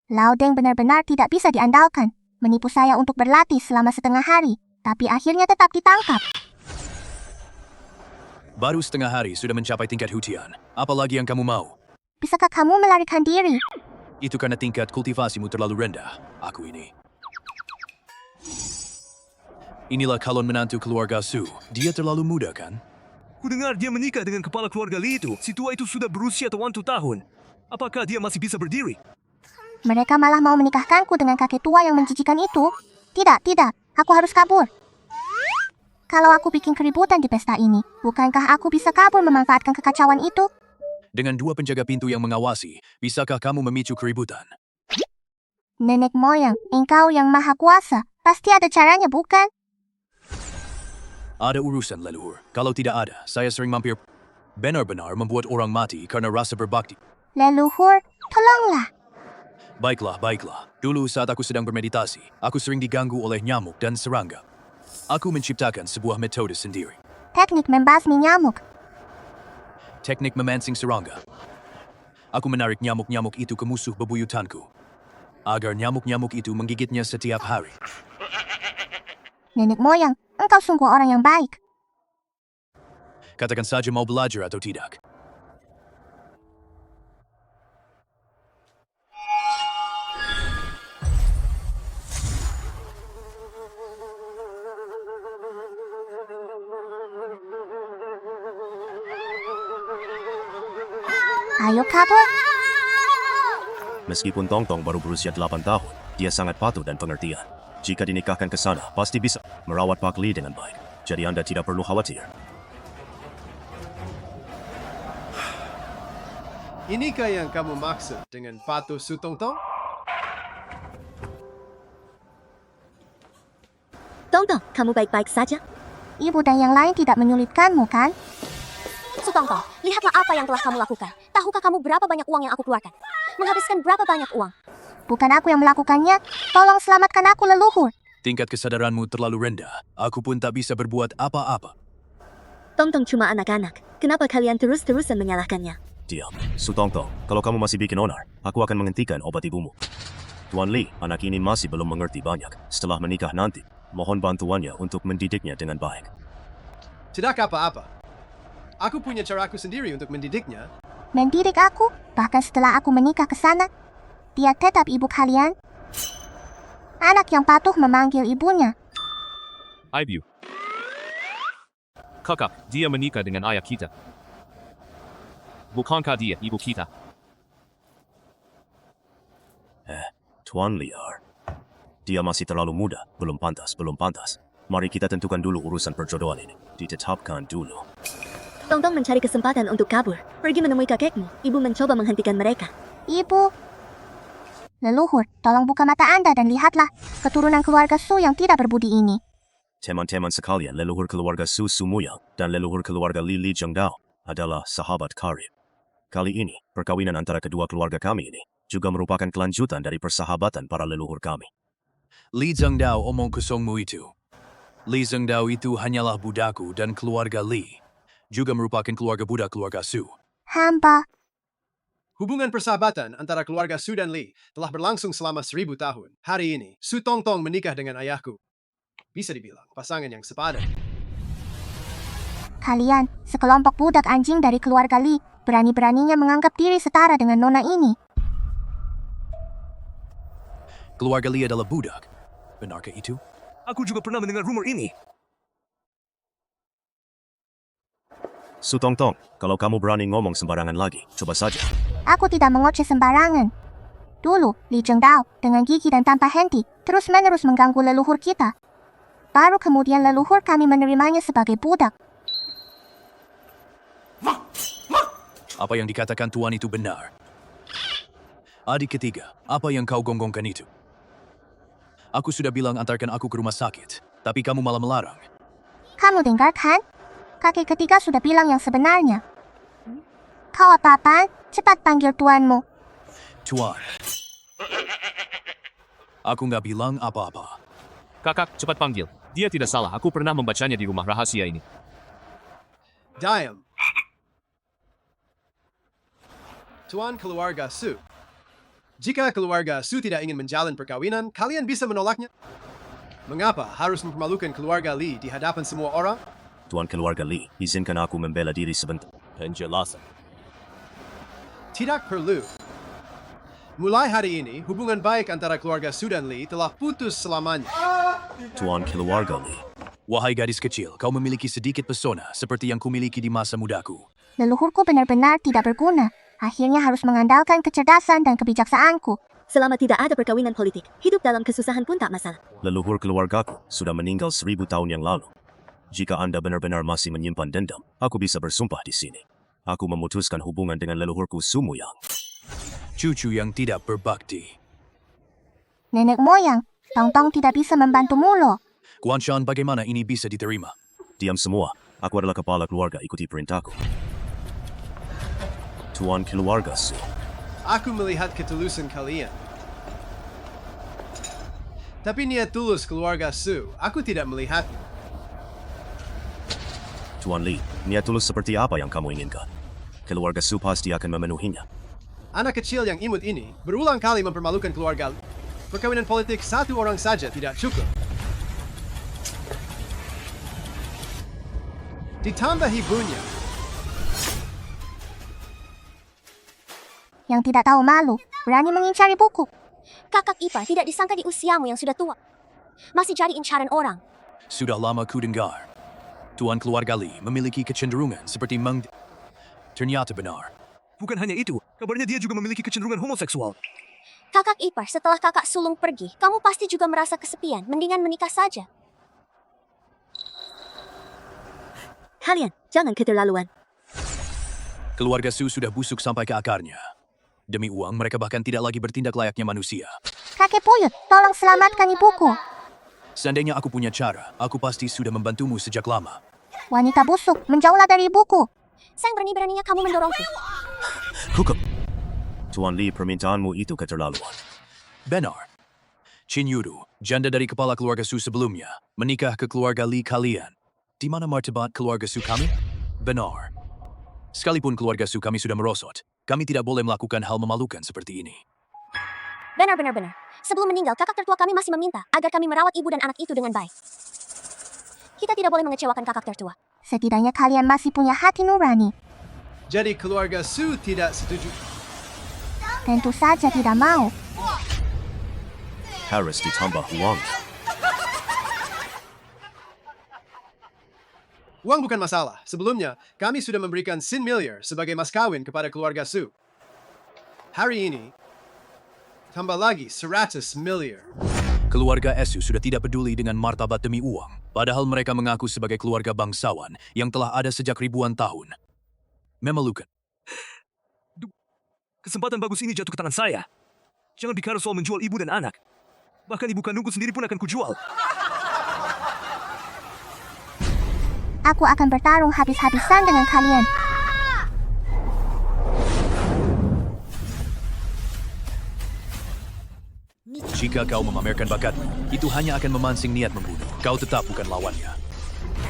Laudeng benar-benar tidak bisa diandalkan. Menipu saya untuk berlatih selama setengah hari, tapi akhirnya tetap ditangkap. Baru setengah hari sudah mencapai tingkat hutian. Apalagi yang kamu mau? Bisakah kamu melarikan diri? Itu karena tingkat kultivasimu terlalu rendah. Aku ini. Inilah calon menantu keluarga Su. Dia terlalu muda kan? Kudengar dia menikah dengan kepala keluarga Lee itu. Si tua itu sudah berusia 20 tahun. Apakah dia masih bisa berdiri? Mereka malah mau menikahkanku dengan kakek tua yang menjijikan itu. Tidak. Aku harus kabur. Kalau aku bikin keributan di pesta ini, bukankah aku bisa kabur memanfaatkan kekacauan itu? Dengan 2 penjaga pintu yang mengawasi, bisakah kamu memicu keributan? Nenek moyang, engkau yang maha kuasa. Pasti ada caranya, bukan? Ada urusan leluhur. Kalau tidak ada, saya sering mampir. Benar-benar membuat orang mati karena rasa berbakti. Leluhur, tolonglah. Baiklah. Dulu saat aku sedang bermeditasi, aku sering diganggu oleh nyamuk dan serangga. Aku menciptakan sebuah metode sendiri. Teknik membasmi nyamuk. Teknik memancing serangga. Aku menarik nyamuk-nyamuk itu ke musuh bebuyutanku, agar nyamuk-nyamuk itu menggigitnya setiap hari. Nenek moyang, engkau sungguh orang yang baik. Katakan saja mau belajar atau tidak. Ayo kabur. Meskipun Tong Tong baru berusia 8 tahun, dia sangat patuh dan pengertian. Jika dinikahkan ke sana, pasti bisa merawat Pak Lee dengan baik. Jadi Anda tidak perlu khawatir. Inikah yang kamu maksud dengan patuh Su Tong Tong? Tongtong, kamu baik-baik saja? Ibu dan yang lain tidak menyulitkanmu, kan? Su Tongtong, lihatlah apa yang telah kamu lakukan. Tahukah kamu berapa banyak uang yang aku keluarkan? Menghabiskan berapa banyak uang? Bukan aku yang melakukannya. Tolong selamatkan aku, leluhur. Tingkat kesadaranmu terlalu rendah. Aku pun tak bisa berbuat apa-apa. Tongtong cuma anak-anak. Kenapa kalian terus-terusan menyalahkannya? Diam. Su Tong Tong, kalau kamu masih bikin onar, aku akan menghentikan obat ibumu. Tuan Lee, anak ini masih belum mengerti banyak. Setelah menikah nanti, mohon bantuannya untuk mendidiknya dengan baik. Tidak apa-apa. Aku punya caraku sendiri untuk mendidiknya. Mendidik aku, bahkan setelah aku menikah ke sana. Dia tetap ibu kalian. Anak yang patuh memanggil ibunya. Ibu. Kakak, dia menikah dengan ayah kita. Bukankah dia ibu kita? Tuan Liar, dia masih terlalu muda, belum pantas. Mari kita tentukan dulu urusan perjodohan ini. Ditetapkan dulu. Tongtong mencari kesempatan untuk kabur. Pergi menemui kakekmu. Ibu mencoba menghentikan mereka. Ibu. Leluhur, tolong buka mata Anda dan lihatlah keturunan keluarga Su yang tidak berbudi ini. Teman-teman sekalian, leluhur keluarga Su Sumuyang dan leluhur keluarga Li Zhengdao adalah sahabat karib. Kali ini, perkawinan antara kedua keluarga kami ini juga merupakan kelanjutan dari persahabatan para leluhur kami. Li Zhengdao omong kosongmu itu. Li Zhengdao itu hanyalah budakku dan keluarga Li juga merupakan keluarga budak keluarga Su. Hamba. Hubungan persahabatan antara keluarga Su dan Lee telah berlangsung selama 1000 tahun. Hari ini, Su Tong Tong menikah dengan ayahku. Bisa dibilang pasangan yang sepadan. Kalian, sekelompok budak anjing dari keluarga Li, berani-beraninya menganggap diri setara dengan nona ini. Keluarga Li adalah budak. Benarkah itu? Aku juga pernah mendengar rumor ini. Su Tong Tong, kalau kamu berani ngomong sembarangan lagi, coba saja. Aku tidak mengoceh sembarangan. Dulu, Li Zhengdao dengan gigi dan tanpa henti terus-menerus mengganggu leluhur kita. Baru kemudian leluhur kami menerimanya sebagai budak. Apa yang dikatakan tuan itu benar. Adik ketiga, apa yang kau gonggongkan itu? Aku sudah bilang antarkan aku ke rumah sakit, tapi kamu malah melarang. Kamu dengar kan? Kakek ketiga sudah bilang yang sebenarnya. Kau apa-apaan? Cepat panggil tuanmu. Tuan. Aku nggak bilang apa-apa. Kakak, cepat panggil. Dia tidak salah. Aku pernah membacanya di rumah rahasia ini. Diam. Tuan keluarga Su. Jika keluarga Su tidak ingin menjalin perkawinan, kalian bisa menolaknya. Mengapa harus mempermalukan keluarga Li di hadapan semua orang? Tuan keluarga Li, izinkan aku membela diri sebentar. Penjelasan. Tidak perlu. Mulai hari ini, hubungan baik antara keluarga Su dan Li telah putus selamanya. Tuan keluarga Li, Wahai gadis kecil, kau memiliki sedikit pesona seperti yang kumiliki di masa mudaku. Leluhurku benar-benar tidak berguna. Akhirnya harus mengandalkan kecerdasan dan kebijaksaanku. Selama tidak ada perkawinan politik, hidup dalam kesusahan pun tak masalah. leluhur keluargaku sudah meninggal 1000 tahun yang lalu. Jika Anda benar-benar masih menyimpan dendam, aku bisa bersumpah di sini. Aku memutuskan hubungan dengan leluhurku Sumuyang. Cucu yang tidak berbakti. Nenek moyang, Tong-Tong tidak bisa membantumu loh. Guanshan, bagaimana ini bisa diterima? Diam semua, aku adalah kepala keluarga, ikuti perintahku. Tuan keluarga Su, Aku melihat ketulusan kalian. Tapi niat tulus keluarga Su, aku tidak melihatnya. Tuan Li, niat tulus seperti apa yang kamu inginkan? Keluarga Su pasti akan memenuhinya. Anak kecil yang imut ini berulang kali mempermalukan keluarga Li. Perkawinan politik satu orang saja tidak cukup. Ditambah ibunya. Yang tidak tahu malu, berani mengincar ibuku. Kakak ipar tidak disangka di usiamu yang sudah tua. Masih jadi incaran orang. Sudah lama ku dengar. Tuan keluarga Li memiliki kecenderungan seperti Ternyata benar. Bukan hanya itu, kabarnya dia juga memiliki kecenderungan homoseksual. Kakak ipar, setelah kakak sulung pergi, kamu pasti juga merasa kesepian. Mendingan menikah saja. Kalian, jangan keterlaluan. Keluarga Su sudah busuk sampai ke akarnya. Demi uang, mereka bahkan tidak lagi bertindak layaknya manusia. Kakek Puyut, tolong selamatkan ibuku. Seandainya aku punya cara, aku pasti sudah membantumu sejak lama. Wanita busuk, menjauhlah dari ibuku. Sayang berani-beraninya kamu mendorongku. Hukum. Tuan Li, permintaanmu itu keterlaluan. Benar. Chin Yuru, janda dari kepala keluarga Su sebelumnya, menikah ke keluarga Li kalian. Di mana martabat keluarga Su kami? Benar. Sekalipun keluarga Su kami sudah merosot, kami tidak boleh melakukan hal memalukan seperti ini. Benar. Sebelum meninggal, kakak tertua kami masih meminta agar kami merawat ibu dan anak itu dengan baik. Kita tidak boleh mengecewakan kakak tertua. Setidaknya kalian masih punya hati nurani. Jadi keluarga Su tidak setuju. Tentu saja tidak mau. Harus ditambah uang. Uang bukan masalah. Sebelumnya, kami sudah memberikan Sin Miliar sebagai mas kawin kepada keluarga Su. Hari ini, tambah lagi 100 miliar. Keluarga Su sudah tidak peduli dengan martabat demi uang, padahal mereka mengaku sebagai keluarga bangsawan yang telah ada sejak ribuan tahun. Memalukan. Kesempatan bagus ini jatuh ke tangan saya. Jangan bicara soal menjual ibu dan anak. Bahkan ibu kandungku sendiri pun akan kujual. Aku akan bertarung habis-habisan dengan kalian. Jika kau memamerkan bakatmu, itu hanya akan memancing niat membunuh. Kau tetap bukan lawannya.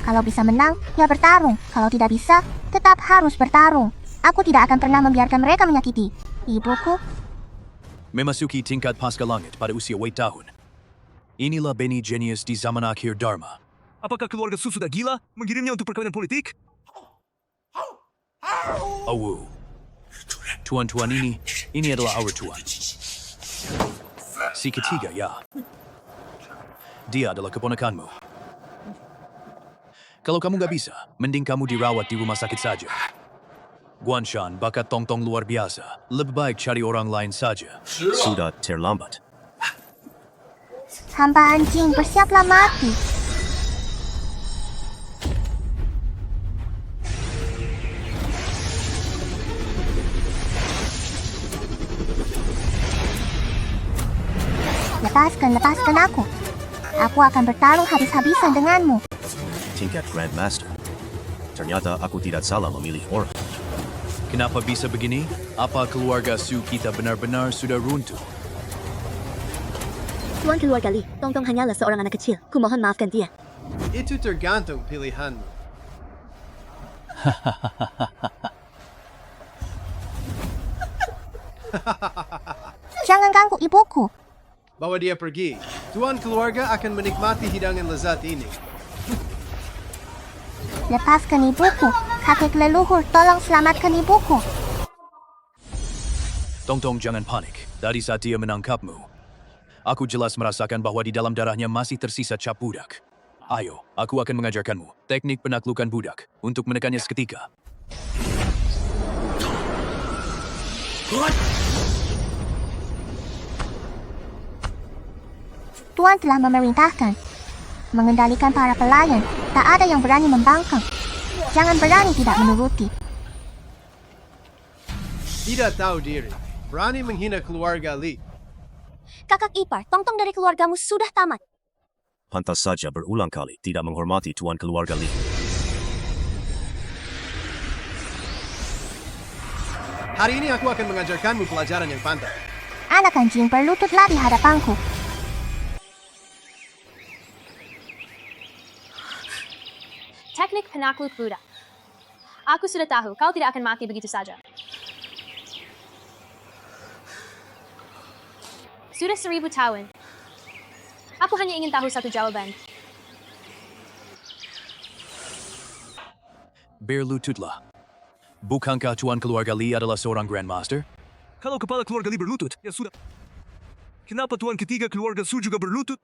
Kalau bisa menang, ya bertarung. Kalau tidak bisa, tetap harus bertarung. Aku tidak akan pernah membiarkan mereka menyakiti ibuku. Memasuki tingkat pasca langit pada usia Wei tahun. Inilah Beni Genius di zaman akhir Dharma. Apakah keluarga Su sudah gila mengirimnya untuk perkawinan politik? Awu. Tuan-tuan ini adalah our tuan. Si ketiga, ya. Dia adalah keponakanmu. Kalau kamu gak bisa, mending kamu dirawat di rumah sakit saja. Guanshan, bakat Tong-Tong luar biasa. Lebih baik cari orang lain saja. Sudah terlambat. Hamba anjing, bersiaplah mati. Lepaskan aku. Aku akan bertarung habis-habisan denganmu. Tingkat Grandmaster. Ternyata aku tidak salah memilih orang. Kenapa bisa begini? Apa keluarga Su kita benar-benar sudah runtuh? Tuan keluarga Li, Tong-Tong hanyalah seorang anak kecil. Kumohon maafkan dia. Itu tergantung pilihanmu. Jangan ganggu ibuku. Bawa dia pergi. Tuan keluarga akan menikmati hidangan lezat ini. Lepaskan ibuku. Kakek leluhur, tolong selamatkan ibuku. Tong-tong jangan panik. Tadi saat dia menangkapmu, aku jelas merasakan bahwa di dalam darahnya masih tersisa cap budak. Ayo, aku akan mengajarkanmu teknik penaklukan budak untuk menekannya seketika. Tuan telah memerintahkan mengendalikan para pelayan. Tak ada yang berani membangkang. Jangan berani tidak menuruti. Tidak tahu diri. Berani menghina keluarga Li. Kakak ipar, Tongtong dari keluargamu sudah tamat. Pantas saja berulang kali tidak menghormati tuan keluarga Li. Hari ini aku akan mengajarkanmu pelajaran yang pantas. Anak anjing berlututlah di hadapanku. Teknik penakluk budak. Aku sudah tahu, kau tidak akan mati begitu saja. Sudah 1000 tahun. Aku hanya ingin tahu satu jawaban. Berlututlah. Bukankah tuan keluarga Li adalah seorang Grandmaster? Kalau kepala keluarga Li berlutut, ya sudah. Kenapa tuan ketiga keluarga Su juga berlutut?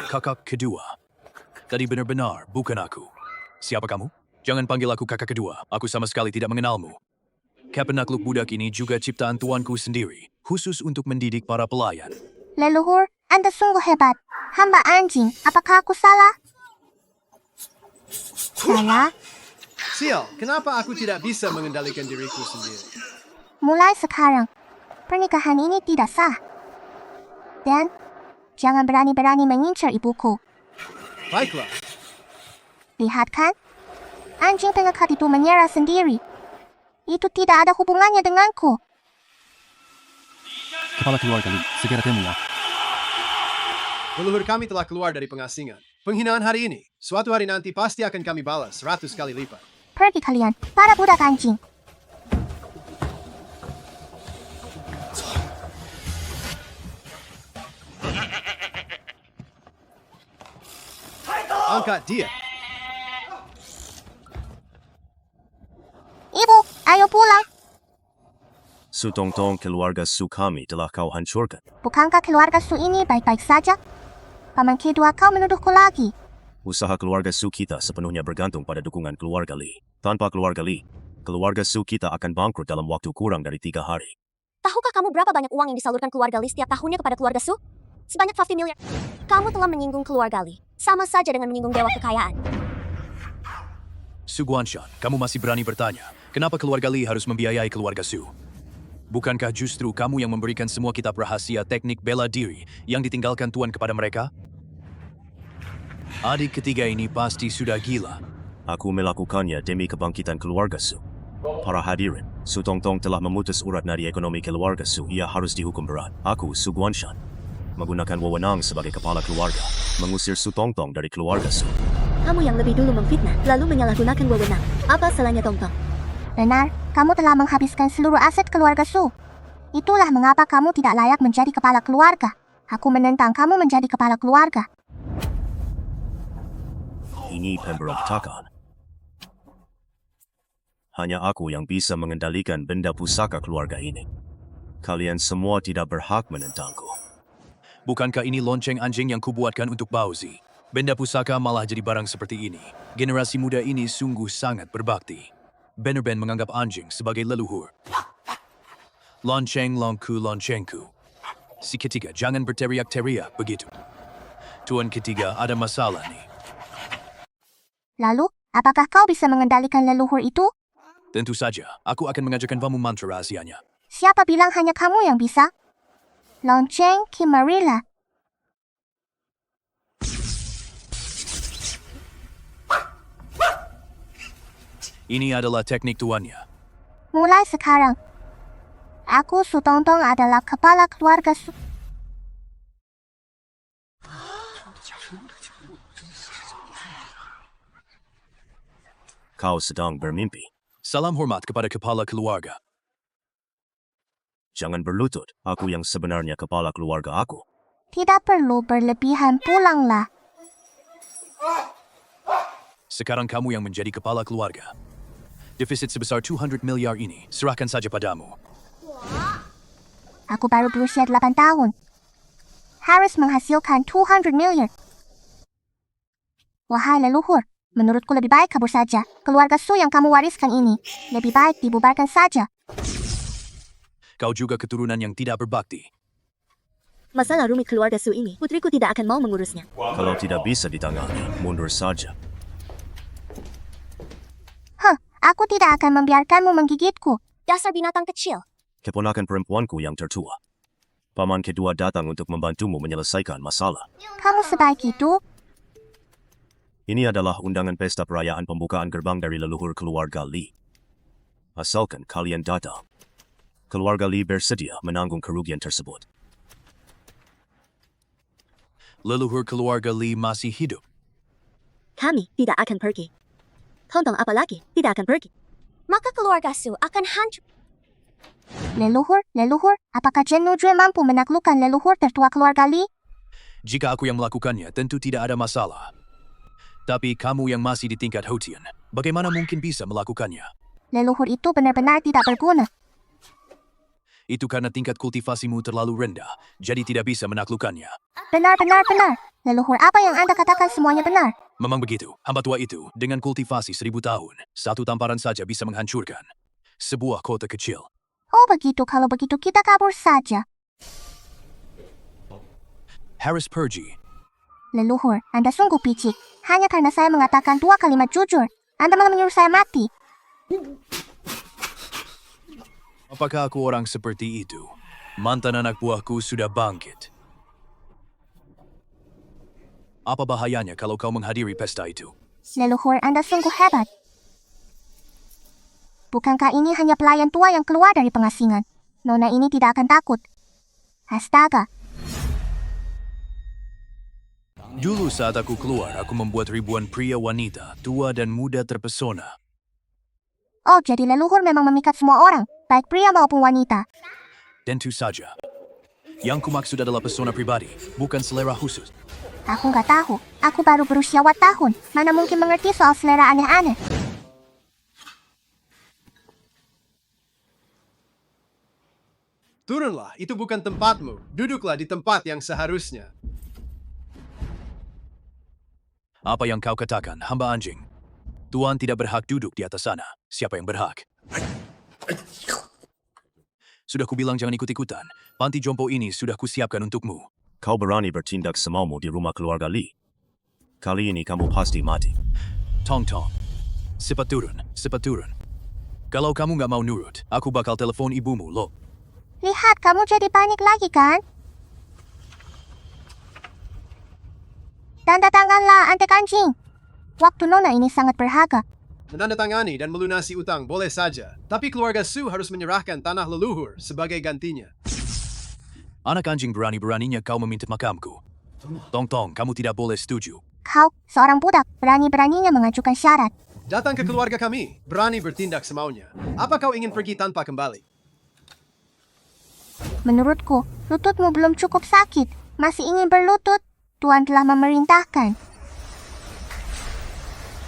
Kakak kedua. Tadi benar-benar bukan aku. Siapa kamu? Jangan panggil aku kakak kedua. Aku sama sekali tidak mengenalmu. Penakluk budak ini juga ciptaan tuanku sendiri, khusus untuk mendidik para pelayan. Leluhur, Anda sungguh hebat. Hamba anjing, apakah aku salah? Salah? Sial, kenapa aku tidak bisa mengendalikan diriku sendiri? Mulai sekarang, pernikahan ini tidak sah. Dan, jangan berani-berani mengincar ibuku. Baiklah, Lihat kan? Anjing pengekat itu menyerah sendiri. Itu tidak ada hubungannya denganku. Kepala keluarga Li, segera temuilah. leluhur kami telah keluar dari pengasingan. Penghinaan hari ini, suatu hari nanti pasti akan kami balas 100 kali lipat. Pergi kalian, para budak anjing. Angkat dia. Ibu, ayo pulang. Su Tongtong keluarga Su kami telah kau hancurkan. Bukankah keluarga Su ini baik-baik saja? Paman kedua kau menuduhku lagi. Usaha keluarga Su kita sepenuhnya bergantung pada dukungan keluarga Li. Tanpa keluarga Li, keluarga Su kita akan bangkrut dalam waktu kurang dari 3 hari. Tahukah kamu berapa banyak uang yang disalurkan keluarga Li setiap tahunnya kepada keluarga Su? Sebanyak 50 miliar. Kamu telah menyinggung keluarga Li. Sama saja dengan menyinggung dewa kekayaan. Su Guanshan, kamu masih berani bertanya, kenapa keluarga Li harus membiayai keluarga Su? Bukankah justru kamu yang memberikan semua kitab rahasia teknik bela diri yang ditinggalkan Tuan kepada mereka? Adik ketiga ini pasti sudah gila. Aku melakukannya demi kebangkitan keluarga Su. Para hadirin, Su Tongtong telah memutus urat nadi ekonomi keluarga Su. Ia harus dihukum berat. Aku, Su Guanshan, menggunakan wewenang sebagai kepala keluarga, mengusir Su Tongtong dari keluarga Su. Kamu yang lebih dulu memfitnah, lalu menyalahgunakan wewenang. Apa salahnya Tongtong? Benar, kamu telah menghabiskan seluruh aset keluarga Su. Itulah mengapa kamu tidak layak menjadi kepala keluarga. Aku menentang kamu menjadi kepala keluarga. Ini pemberontakan. Hanya aku yang bisa mengendalikan benda pusaka keluarga ini. Kalian semua tidak berhak menentangku. Bukankah ini lonceng anjing yang kubuatkan untuk Bauzi? Benda pusaka malah jadi barang seperti ini. Generasi muda ini sungguh sangat berbakti. Benar-benar menganggap anjing sebagai leluhur. Lonceng longku loncengku. Si ketiga jangan berteriak-teriak begitu. Tuan ketiga ada masalah nih. Lalu, apakah kau bisa mengendalikan leluhur itu? Tentu saja, aku akan mengajarkan kamu mantra rahasianya. Siapa bilang hanya kamu yang bisa? Lonceng Kimarilla. Ini adalah teknik tuannya. Mulai sekarang, aku Su Tongtong adalah kepala keluarga Su. Kau sedang bermimpi. Salam hormat kepada kepala keluarga. Jangan berlutut, aku yang sebenarnya kepala keluarga aku. Tidak perlu berlebihan, pulanglah. Sekarang kamu yang menjadi kepala keluarga. Defisit sebesar 200 miliar ini serahkan saja padamu. Aku baru berusia 8 tahun. Harus menghasilkan 200 miliar. Wahai leluhur, menurutku lebih baik kabur saja. Keluarga Su yang kamu wariskan ini, lebih baik dibubarkan saja. Kau juga keturunan yang tidak berbakti. Masalah rumit keluarga Su ini, putriku tidak akan mau mengurusnya. Kalau tidak bisa ditangani, mundur saja. Aku tidak akan membiarkanmu menggigitku. Dasar binatang kecil. Keponakan perempuanku yang tertua. Paman kedua datang untuk membantumu menyelesaikan masalah. Kamu sebaik itu? Ini adalah undangan pesta perayaan pembukaan gerbang dari leluhur keluarga Li. Asalkan kalian datang. Keluarga Li bersedia menanggung kerugian tersebut. Leluhur keluarga Li masih hidup. Kami tidak akan pergi. Tongtong apalagi tidak akan pergi. Maka keluarga Su akan hancur. Leluhur, apakah Chen Nujue mampu menaklukkan leluhur tertua keluarga Li? Jika aku yang melakukannya, tentu tidak ada masalah. Tapi kamu yang masih di tingkat Houtian, bagaimana mungkin bisa melakukannya? Leluhur itu benar-benar tidak berguna. Itu karena tingkat kultivasimu terlalu rendah, jadi tidak bisa menaklukkannya. Benar. Leluhur, apa yang Anda katakan semuanya benar. Memang begitu, hamba tua itu, dengan kultivasi 1000 tahun, satu tamparan saja bisa menghancurkan sebuah kota kecil. Oh begitu, kalau begitu kita kabur saja. Harus pergi. Leluhur, Anda sungguh picik. Hanya karena saya mengatakan 2 kalimat jujur, Anda malah menyuruh saya mati. Apakah aku orang seperti itu? Mantan anak buahku sudah bangkit. Apa bahayanya kalau kau menghadiri pesta itu? Leluhur, Anda sungguh hebat. Bukankah ini hanya pelayan tua yang keluar dari pengasingan? Nona ini tidak akan takut. Astaga, Dulu saat aku keluar, aku membuat ribuan pria wanita, tua dan muda terpesona. oh jadi leluhur memang memikat semua orang, baik pria maupun wanita. Tentu saja. Yang kumaksud adalah pesona pribadi, bukan selera khusus. Aku nggak tahu, aku baru berusia wat tahun, mana mungkin mengerti soal selera aneh-aneh. Turunlah, itu bukan tempatmu. Duduklah di tempat yang seharusnya. Apa yang kau katakan, hamba anjing? Tuan tidak berhak duduk di atas sana. Siapa yang berhak? Sudah kubilang jangan ikut-ikutan. Panti jompo ini sudah kusiapkan untukmu. Kau berani bertindak semaumu di rumah keluarga Li. Kali ini kamu pasti mati. Tong. Cepat turun. Kalau kamu nggak mau nurut, aku bakal telepon ibumu, lo. Lihat, kamu jadi panik lagi kan? Tanda tanganlah, antek anjing. Waktu nona ini sangat berharga. Menandatangani dan melunasi utang boleh saja, tapi keluarga Su harus menyerahkan tanah leluhur sebagai gantinya. Anak anjing berani-beraninya kau meminta makamku. Tong, kamu tidak boleh setuju. Kau, seorang budak, berani-beraninya mengajukan syarat. Datang ke keluarga kami, berani bertindak semaunya. Apa kau ingin pergi tanpa kembali? Menurutku, lututmu belum cukup sakit. Masih ingin berlutut? Tuan telah memerintahkan.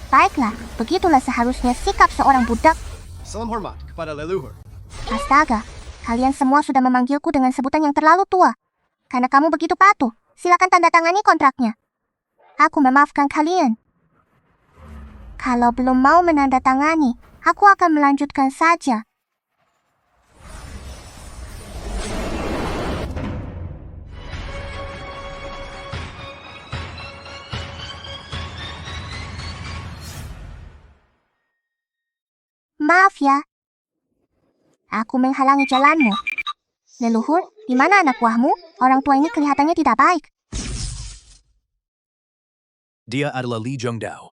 Baiklah, begitulah seharusnya sikap seorang budak. Salam hormat kepada leluhur. Astaga, kalian semua sudah memanggilku dengan sebutan yang terlalu tua. Karena kamu begitu patuh, silakan tanda tangani kontraknya. Aku memaafkan kalian. Kalau belum mau menandatangani, aku akan melanjutkan saja. Maaf ya. Aku menghalangi jalanmu. Leluhur, di mana anak buahmu? Orang tua ini kelihatannya tidak baik. Dia adalah Li Zhengdao.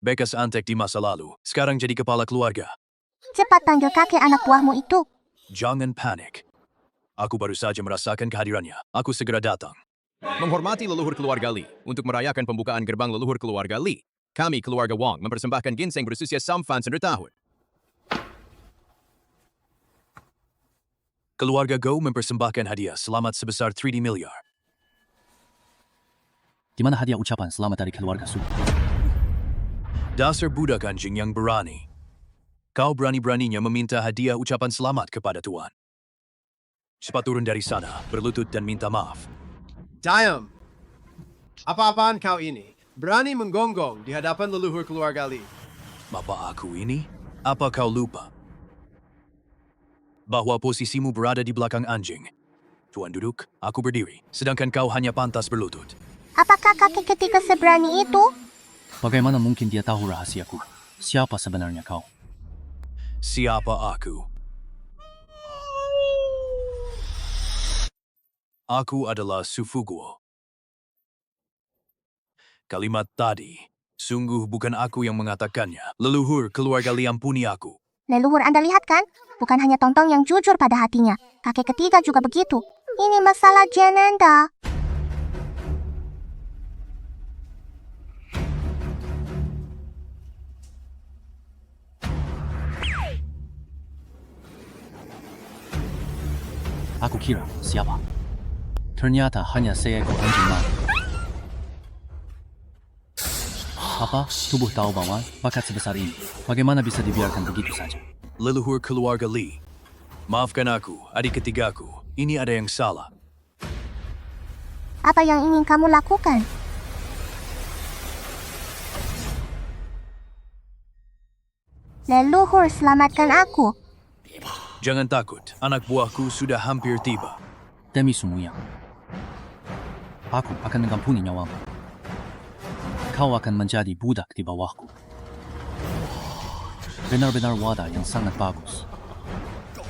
Bekas antek di masa lalu, sekarang jadi kepala keluarga. Cepat panggil kakek anak buahmu itu. Jangan panik. Aku baru saja merasakan kehadirannya. Aku segera datang. Menghormati leluhur keluarga Li. Untuk merayakan pembukaan gerbang leluhur keluarga Li, kami keluarga Wang mempersembahkan ginseng berusia sampan 100 tahun. Keluarga Go mempersembahkan hadiah selamat sebesar 3D miliar. Di mana hadiah ucapan selamat dari keluarga Su? Dasar budak anjing yang berani. Kau berani-beraninya meminta hadiah ucapan selamat kepada Tuan. Cepat turun dari sana, berlutut dan minta maaf. Diam! Apa-apaan kau ini? Berani menggonggong di hadapan leluhur keluarga Lee. Apa aku ini? Apa kau lupa bahwa posisimu berada di belakang anjing? Tuan duduk, aku berdiri, sedangkan kau hanya pantas berlutut. Apakah kakek ketiga seberani itu? Bagaimana mungkin dia tahu rahasiaku? Siapa sebenarnya kau? Siapa aku? Aku adalah Sufuguo. Kalimat tadi, sungguh bukan aku yang mengatakannya. Leluhur keluarga Lee ampuni aku. Leluhur Anda lihat kan? Bukan hanya Tongtong yang jujur pada hatinya. Kakek ketiga juga begitu. Ini masalah Jananda. Aku kira siapa? Ternyata hanya seekor anjing mati. Apa? Tubuh tahu bahwa bakat sebesar ini bagaimana bisa dibiarkan begitu saja? Leluhur keluarga Lee. Maafkan aku, adik ketigaku. Ini ada yang salah. Apa yang ingin kamu lakukan? Leluhur, selamatkan aku. Jangan takut, anak buahku sudah hampir tiba. Demi Sumuyang, aku akan mengampuni nyawamu. Kau akan menjadi budak di bawahku. Benar-benar wadah yang sangat bagus.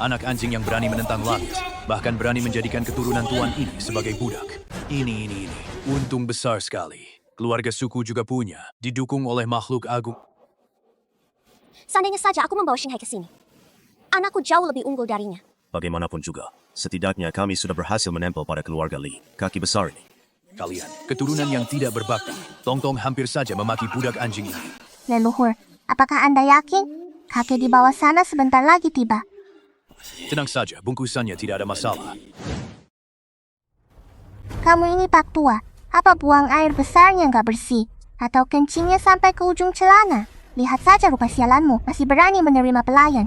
Anak anjing yang berani menentang langit, bahkan berani menjadikan keturunan tuan ini sebagai budak. Ini. Untung besar sekali. Keluarga suku juga punya, didukung oleh makhluk agung. Seandainya saja aku membawa Shinghai ke sini. Anakku jauh lebih unggul darinya. Bagaimanapun juga, setidaknya kami sudah berhasil menempel pada keluarga Lee, kaki besar ini. Kalian, keturunan yang tidak berbakti. Tongtong hampir saja memaki budak anjing ini. Leluhur, apakah Anda yakin? Kakek di bawah sana sebentar lagi tiba. Tenang saja, bungkusannya tidak ada masalah. Kamu ini Pak Tua. Apa buang air besarnya nggak bersih? Atau kencingnya sampai ke ujung celana? Lihat saja rupa sialanmu, masih berani menerima pelayan.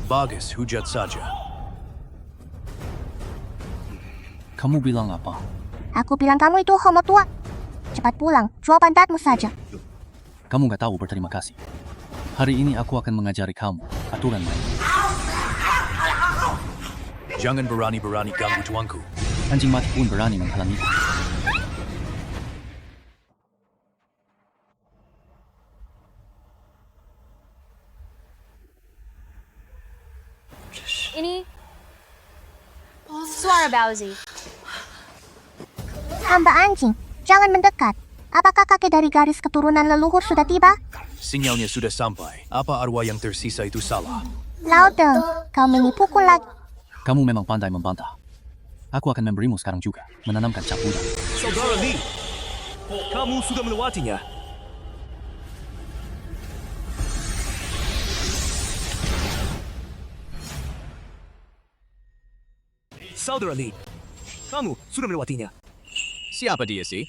Bagus, hujat saja. Kamu bilang apa? Aku bilang kamu itu homo tua. Cepat pulang, jual pantatmu saja. Kamu gak tahu berterima kasih. Hari ini aku akan mengajari kamu aturan main. Jangan berani-berani ganggu tuanku. Anjing mati pun berani menghalangiku. Ini suara Bowsy. Hamba anjing, jangan mendekat. Apakah kakek dari garis keturunan leluhur sudah tiba? Sinyalnya sudah sampai. Apa arwah yang tersisa itu salah? Laudeng, kau menipuku lagi. Kamu memang pandai membantah. Aku akan memberimu sekarang juga, menanamkan cap budak. Saudara Lee, kamu sudah melewatinya. Saudara Lee, kamu sudah melewatinya. Siapa dia sih?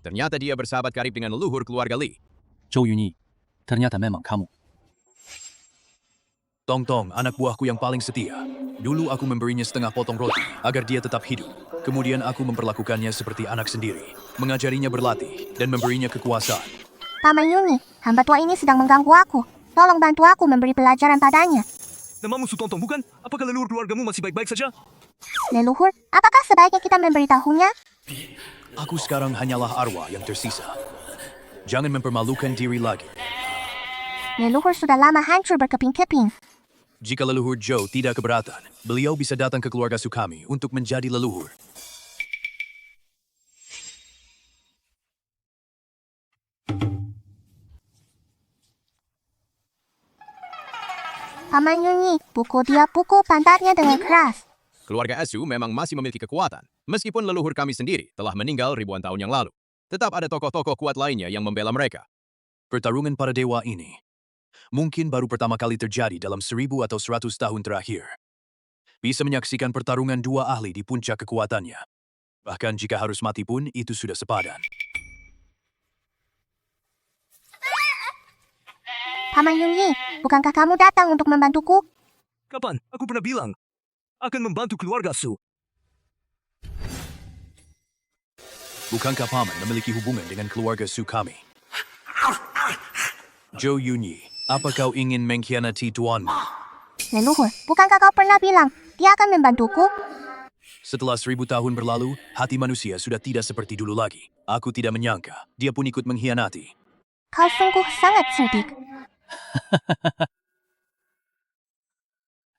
Ternyata dia bersahabat karib dengan leluhur keluarga Lee. Zhou Yunyi, ternyata memang kamu. Tongtong, anak buahku yang paling setia. Dulu aku memberinya setengah potong roti agar dia tetap hidup. Kemudian aku memperlakukannya seperti anak sendiri, mengajarinya berlatih, dan memberinya kekuasaan. Paman Yuni, hamba tua ini sedang mengganggu aku. Tolong bantu aku memberi pelajaran padanya. Namamu Sutontong bukan? Apakah leluhur keluargamu masih baik-baik saja? Leluhur, apakah sebaiknya kita memberitahunya? Aku sekarang hanyalah arwah yang tersisa. Jangan mempermalukan diri lagi. Leluhur sudah lama hancur berkeping-keping. Jika leluhur Joe tidak keberatan, beliau bisa datang ke keluarga Sukami untuk menjadi leluhur. Paman Yuni, pukul pantatnya dengan keras. Keluarga Asu memang masih memiliki kekuatan, meskipun leluhur kami sendiri telah meninggal ribuan tahun yang lalu. Tetap ada tokoh-tokoh kuat lainnya yang membela mereka. Pertarungan para dewa ini Mungkin baru pertama kali terjadi dalam 1000 atau 100 tahun terakhir. Bisa menyaksikan pertarungan dua ahli di puncak kekuatannya. Bahkan jika harus mati pun, itu sudah sepadan. Paman Yunyi, bukankah kamu datang untuk membantuku? Kapan? Aku pernah bilang akan membantu keluarga Su. Bukankah Paman memiliki hubungan dengan keluarga Su kami? Zhou Yunyi, apa kau ingin mengkhianati tuanmu? Leluhur, bukankah kau pernah bilang dia akan membantuku? Setelah 1000 tahun berlalu, hati manusia sudah tidak seperti dulu lagi. Aku tidak menyangka, dia pun ikut mengkhianati. Kau sungguh sangat cerdik.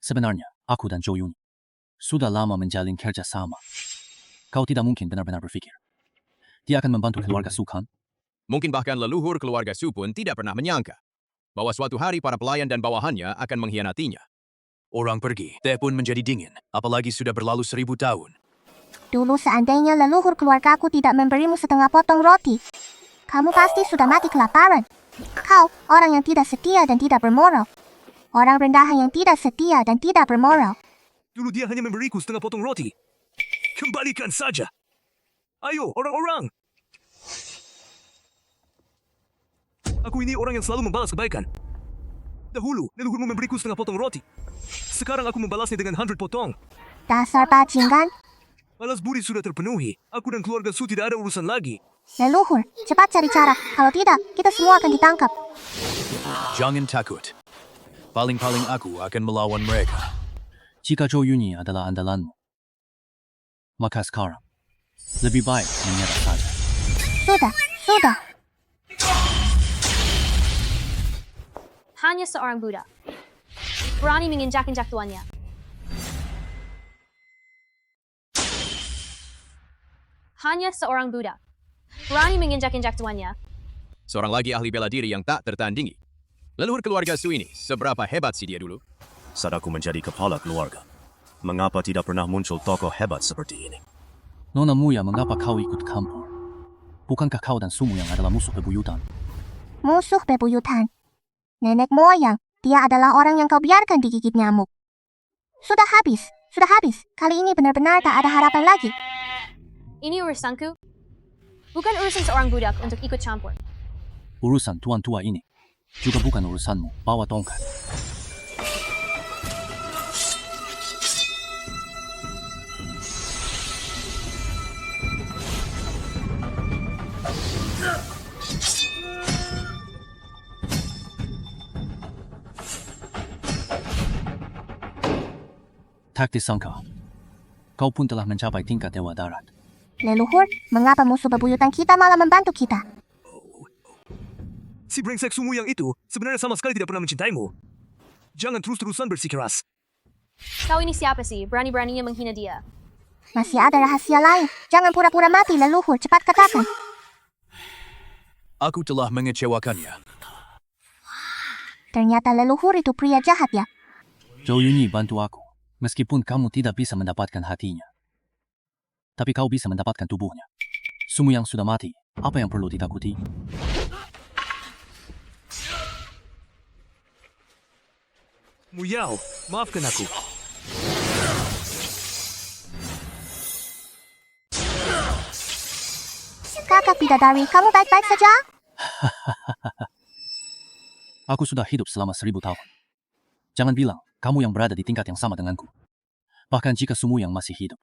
Sebenarnya, aku dan Zhou Yunyi sudah lama menjalin kerjasama. Kau tidak mungkin benar-benar berpikir dia akan membantu keluarga Su kan? Mungkin bahkan leluhur keluarga Su pun tidak pernah menyangka bahwa suatu hari para pelayan dan bawahannya akan mengkhianatinya. Orang pergi, teh pun menjadi dingin, apalagi sudah berlalu 1000 tahun. Dulu seandainya leluhur keluargaku tidak memberimu setengah potong roti, kamu pasti sudah mati kelaparan. Kau, orang yang tidak setia dan tidak bermoral. Orang rendahan yang tidak setia dan tidak bermoral. Dulu dia hanya memberiku setengah potong roti. Kembalikan saja. Ayo, orang-orang. Aku ini orang yang selalu membalas kebaikan. Dahulu, leluhurmu memberiku setengah potong roti. Sekarang aku membalasnya dengan 100 potong. Dasar bajingan. Balas budi sudah terpenuhi. Aku dan keluarga Su tidak ada urusan lagi. Leluhur, cepat cari cara. Kalau tidak, kita semua akan ditangkap. Jangan takut. Paling-paling aku akan melawan mereka. Jika Zhou Yunyi adalah andalanmu, maka sekarang lebih baik menyerah saja. Sudah. Hanya seorang budak. Berani menginjak-injak tuannya. Hanya seorang budak. Berani menginjak-injak tuannya. Seorang lagi ahli bela diri yang tak tertandingi. Leluhur keluarga Su ini, seberapa hebat sih dia dulu? Saat aku menjadi kepala keluarga, mengapa tidak pernah muncul tokoh hebat seperti ini? Nona Muya, mengapa kau ikut campur? Bukankah kau dan Sumu yang adalah musuh bebuyutan? Musuh bebuyutan. Nenek moyang, dia adalah orang yang kau biarkan digigit nyamuk. Sudah habis. Kali ini benar-benar tak ada harapan lagi. Ini urusanku. Bukan urusan seorang budak untuk ikut campur. Urusan tuan tua ini juga bukan urusanmu, bawa tongkat. Tak disangka, kau pun telah mencapai tingkat Dewa Darat. Leluhur, mengapa musuh bebuyutan kita malah membantu kita? Si brengsek Sumu yang itu sebenarnya sama sekali tidak pernah mencintaimu. Jangan terus-terusan bersikeras. Kau ini siapa sih? Berani-beraninya menghina dia. Masih ada rahasia lain. Jangan pura-pura mati, leluhur. Cepat katakan. Aku telah mengecewakannya. Ternyata leluhur itu pria jahat ya. Zhou Yunyi, bantu aku. Meskipun kamu tidak bisa mendapatkan hatinya, tapi kau bisa mendapatkan tubuhnya. Sumu yang sudah mati, apa yang perlu ditakuti? Muyao, maafkan aku. Kakak bidadari, kamu baik-baik saja? Aku sudah hidup selama 1000 tahun. Jangan bilang kamu yang berada di tingkat yang sama denganku. Bahkan jika Sumu yang masih hidup,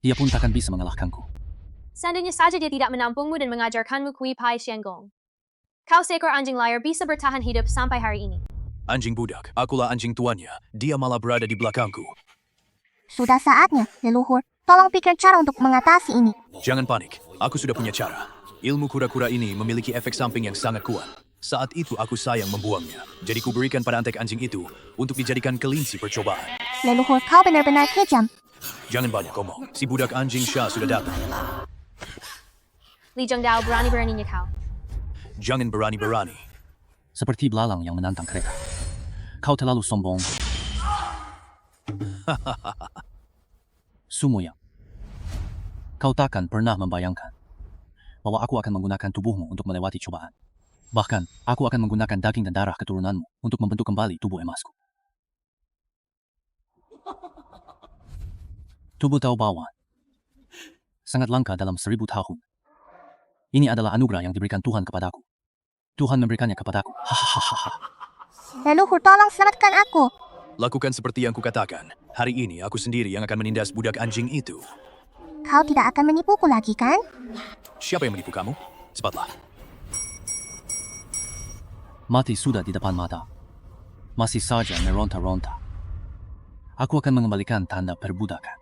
dia pun takkan bisa mengalahkanku. Seandainya saja dia tidak menampungmu dan mengajarkanmu Kui Pai Xianggong. Kau seekor anjing liar bisa bertahan hidup sampai hari ini. Anjing budak, akulah anjing tuannya. Dia malah berada di belakangku. Sudah saatnya, leluhur. Tolong pikir cara untuk mengatasi ini. Jangan panik, aku sudah punya cara. Ilmu kura-kura ini memiliki efek samping yang sangat kuat. Saat itu aku sayang membuangnya. Jadi kuberikan pada antek anjing itu untuk dijadikan kelinci percobaan. Leluhur, kau benar-benar kejam. Jangan banyak ngomong. Si budak anjing Sha sudah datang. Li Zhengdao, berani-beraninya kau. Jangan berani-berani. Seperti belalang yang menantang kereta. Kau terlalu sombong. Sumu yang, kau takkan pernah membayangkan bahwa aku akan menggunakan tubuhmu untuk melewati cobaan. Bahkan, aku akan menggunakan daging dan darah keturunanmu untuk membentuk kembali tubuh emasku. Tubuh Taubawan sangat langka dalam 1000 tahun. Ini adalah anugerah yang diberikan Tuhan kepadaku. Tuhan memberikannya kepadaku. Hahaha. Leluhur, tolong selamatkan aku. Lakukan seperti yang kukatakan. Hari ini aku sendiri yang akan menindas budak anjing itu. Kau tidak akan menipuku lagi, kan? Siapa yang menipu kamu? Cepatlah. Mati sudah di depan mata. Masih saja meronta-ronta. Aku akan mengembalikan tanda perbudakan.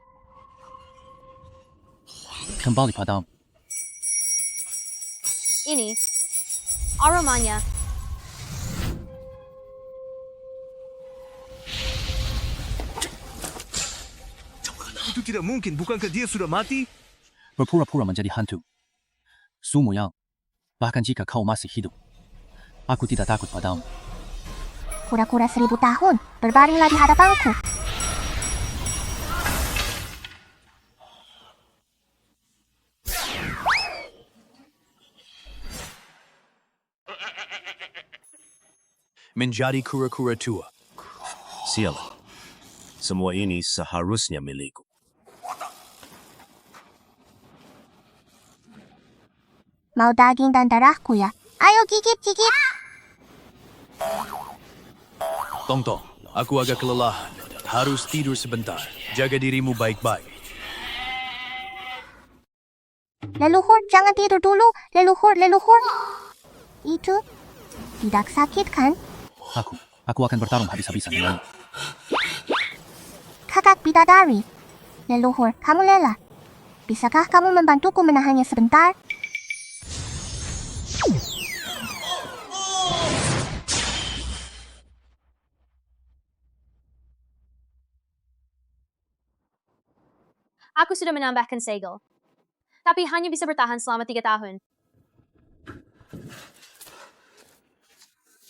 Kembali padamu. Ini aromanya. Itu tidak mungkin, bukankah dia sudah mati? Berpura-pura menjadi hantu. Sumu Yang, bahkan jika kau masih hidup, aku tidak takut padamu. Kura-kura 1000 tahun, berbaringlah di hadapanku. Menjadi kura-kura tua. Sialan. Semua ini seharusnya milikku. Mau daging dan darahku ya? Ayo gigit-gigit. Tong-tong, aku agak kelelahan. Harus tidur sebentar. Jaga dirimu baik-baik. Leluhur, jangan tidur dulu. Leluhur. Itu tidak sakit, kan? Aku akan bertarung habis-habisan denganmu. Kakak bidadari. Leluhur, kamu lelah. Bisakah kamu membantuku menahannya sebentar? Aku sudah menambahkan segel. Tapi hanya bisa bertahan selama 3 tahun.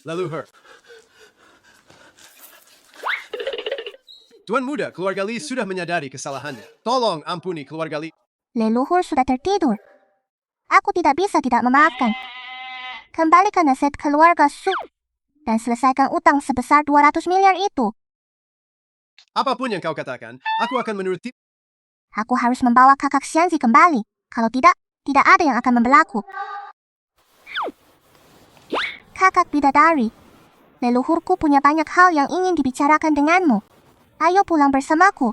Leluhur. Tuan Muda, keluarga Lee sudah menyadari kesalahannya. Tolong ampuni keluarga Lee. Leluhur sudah tertidur. Aku tidak bisa tidak memaafkan. Kembalikan aset keluarga Su dan selesaikan utang sebesar 200 miliar itu. Apapun yang kau katakan, aku akan menuruti. Aku harus membawa kakak Xianzi kembali. Kalau tidak, tidak ada yang akan membelaku. Kakak bidadari, leluhurku punya banyak hal yang ingin dibicarakan denganmu. Ayo pulang bersamaku.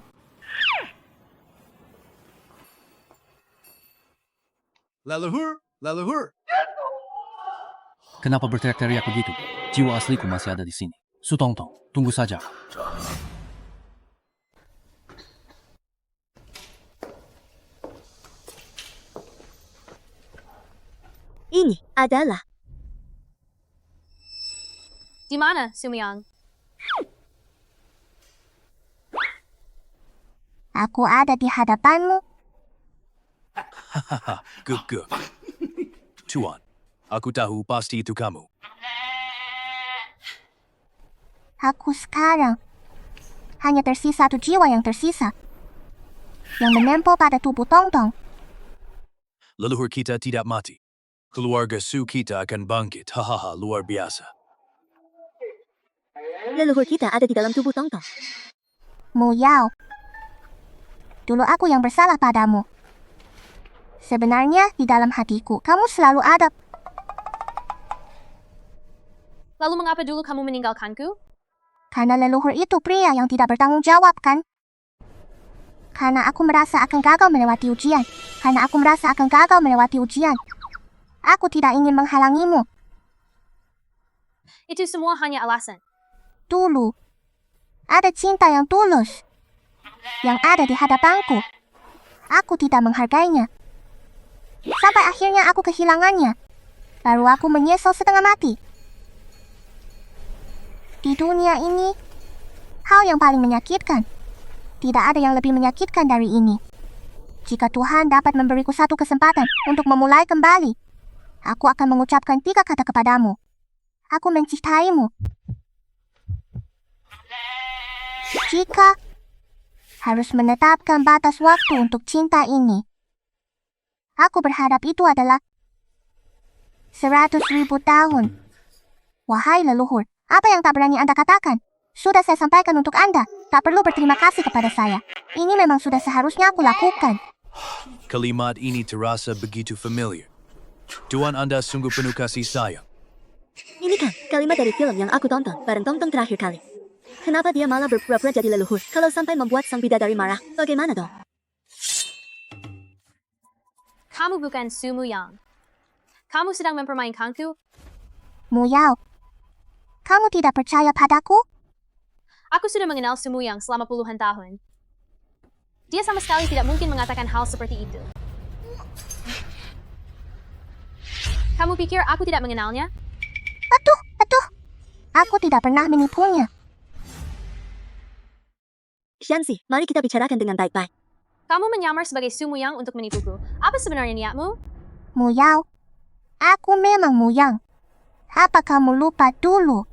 Leluhur. Kenapa berteriak-teriak begitu? Jiwa asliku masih ada di sini. Su Tongtong, tunggu saja. Ini adalah Di mana, Sumiyang? Aku ada di hadapanmu. Hahaha, guk. Tuan, aku tahu pasti itu kamu. Aku sekarang hanya tersisa 1 jiwa yang tersisa. Yang menempel pada tubuh Tongtong. Leluhur kita tidak mati. Keluarga Su kita akan bangkit. Hahaha, luar biasa. leluhur kita ada di dalam tubuh Tongtong. Mu Yao. Dulu aku yang bersalah padamu. Sebenarnya di dalam hatiku, kamu selalu ada. Lalu mengapa dulu kamu meninggalkanku? Karena leluhur itu pria yang tidak bertanggung jawab, kan? Karena aku merasa akan gagal melewati ujian. Aku tidak ingin menghalangimu. Itu semua hanya alasan. Dulu, ada cinta yang tulus yang ada di hadapanku. Aku tidak menghargainya. Sampai akhirnya aku kehilangannya. Baru aku menyesal setengah mati. Di dunia ini, hal yang paling menyakitkan. Tidak ada yang lebih menyakitkan dari ini. Jika Tuhan dapat memberiku satu kesempatan untuk memulai kembali, aku akan mengucapkan 3 kata kepadamu. Aku mencintaimu. Jika harus menetapkan batas waktu untuk cinta ini, aku berharap itu adalah 100,000 tahun. Wahai leluhur, apa yang tak berani Anda katakan? Sudah saya sampaikan untuk Anda, tak perlu berterima kasih kepada saya. Ini memang sudah seharusnya aku lakukan. Kalimat ini terasa begitu familiar. Tuan Anda sungguh penuh kasih sayang. Ini kan kalimat dari film yang aku tonton bareng Tongtong terakhir kali. Kenapa dia malah berpura-pura jadi leluhur kalau sampai membuat sang bidadari marah? Bagaimana dong? Kamu bukan Su Muyang. Kamu sedang mempermainkanku? Mu Yao, kamu tidak percaya padaku? Aku sudah mengenal Su Muyang selama puluhan tahun. Dia sama sekali tidak mungkin mengatakan hal seperti itu. Kamu pikir aku tidak mengenalnya? Aduh. Aku tidak pernah menipunya. Xianxi, mari kita bicarakan dengan baik-baik. Kamu menyamar sebagai Su Muyang untuk menipuku. Apa sebenarnya niatmu? Mu Yao, aku memang Mu Yang. Apa kamu lupa dulu?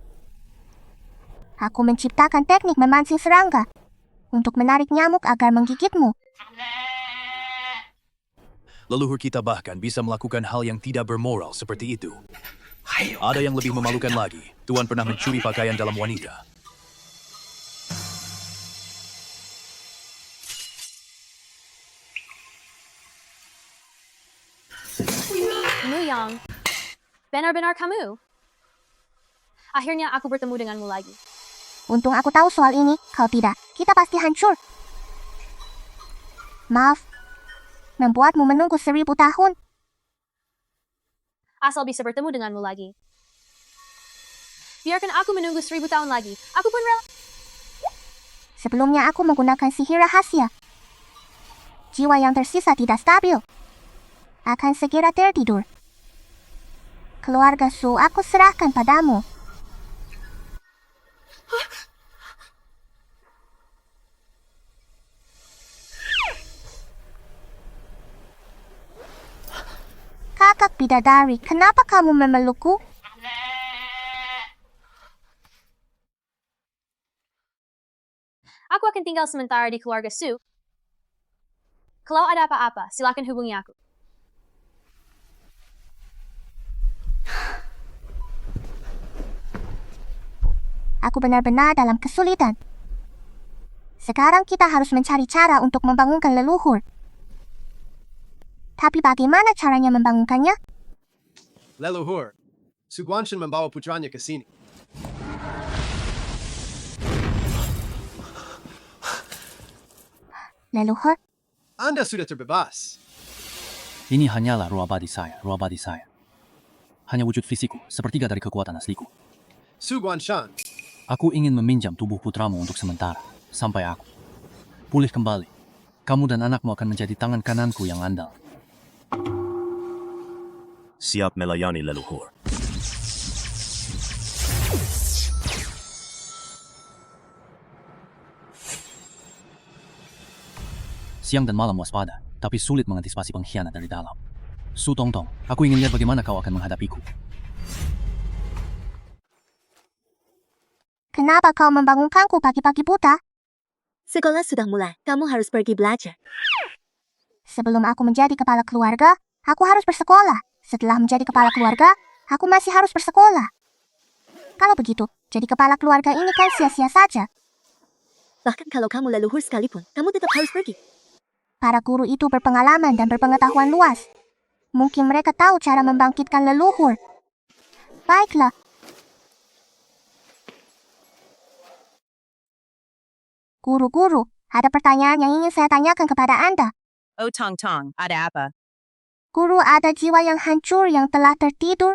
Aku menciptakan teknik memancing serangga untuk menarik nyamuk agar menggigitmu. Leluhur kita bahkan bisa melakukan hal yang tidak bermoral seperti itu. Ada yang lebih memalukan lagi. Tuan pernah mencuri pakaian dalam wanita. Muyang, benar-benar kamu? Akhirnya aku bertemu denganmu lagi. Untung aku tahu soal ini, kau tidak. Kita pasti hancur. Maaf, membuatmu menunggu 1000 tahun. Asal bisa bertemu denganmu lagi. Biarkan aku menunggu 1000 tahun lagi. Aku pun rela. Sebelumnya aku menggunakan sihir rahasia. Jiwa yang tersisa tidak stabil. Akan segera tertidur. Keluarga Su aku serahkan padamu. Kakak bidadari, kenapa kamu memelukku? Aku akan tinggal sementara di keluarga Su. Kalau ada apa-apa, silakan hubungi aku. Aku benar-benar dalam kesulitan. Sekarang kita harus mencari cara untuk membangunkan leluhur. Tapi bagaimana caranya membangunkannya? Leluhur, Su Guanshan membawa putranya ke sini. Leluhur, Anda sudah terbebas. Ini hanyalah ruh abadi saya. Hanya wujud fisikku, sepertiga dari kekuatan asliku. Su Guanshan, Aku ingin meminjam tubuh putramu untuk sementara, sampai aku pulih kembali. Kamu dan anakmu akan menjadi tangan kananku yang andal. Siap melayani leluhur. Siang dan malam waspada, tapi sulit mengantisipasi pengkhianat dari dalam. Su Tongtong, aku ingin lihat bagaimana kau akan menghadapiku. kenapa kau membangunkanku pagi-pagi buta? Sekolah sudah mulai, kamu harus pergi belajar. Sebelum aku menjadi kepala keluarga, aku harus bersekolah. Setelah menjadi kepala keluarga, aku masih harus bersekolah. Kalau begitu, jadi kepala keluarga ini kan sia-sia saja. Bahkan kalau kamu leluhur sekalipun, kamu tetap harus pergi. Para guru itu berpengalaman dan berpengetahuan luas. Mungkin mereka tahu cara membangkitkan leluhur. Baiklah. Guru-guru, ada pertanyaan yang ingin saya tanyakan kepada Anda. Oh Tong Tong, ada apa? Guru, ada jiwa yang hancur yang telah tertidur?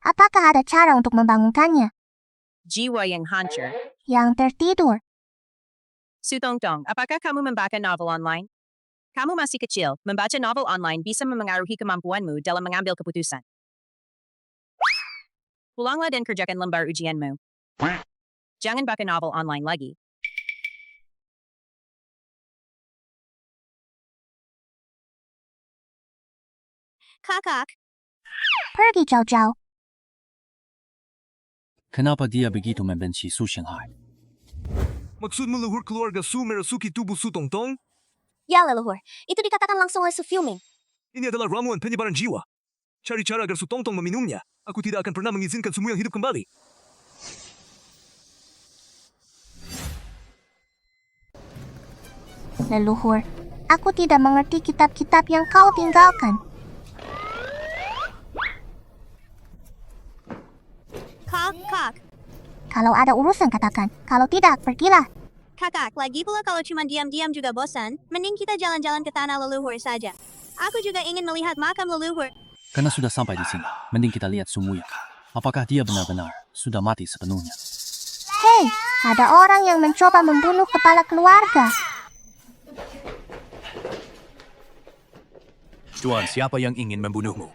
Apakah ada cara untuk membangunkannya? Jiwa yang hancur. Yang tertidur. Su Tong Tong, apakah kamu membaca novel online? Kamu masih kecil, membaca novel online bisa memengaruhi kemampuanmu dalam mengambil keputusan. Pulanglah dan kerjakan lembar ujianmu. Jangan baca novel online lagi. Kakak, Pergi jauh-jauh. Kenapa dia begitu membenci Su Shanghai? Maksudmu leluhur keluarga Su merasuki tubuh Su Tongtong? Ya leluhur, itu dikatakan langsung oleh Su Fiuming. Ini adalah ramuan penyebaran jiwa. Cari cara agar Su Tongtong meminumnya. Aku tidak akan pernah mengizinkan Su Muyang hidup kembali. Leluhur, aku tidak mengerti kitab-kitab yang kau tinggalkan. Kak. Kalau ada urusan katakan, kalau tidak, pergilah. Kakak, lagi pula kalau cuma diam-diam juga bosan, mending kita jalan-jalan ke tanah leluhur saja. Aku juga ingin melihat makam leluhur. Karena sudah sampai di sini, mending kita lihat Sumuyang. Apakah dia benar-benar sudah mati sepenuhnya? Hei, ada orang yang mencoba membunuh kepala keluarga. Tuan, siapa yang ingin membunuhmu?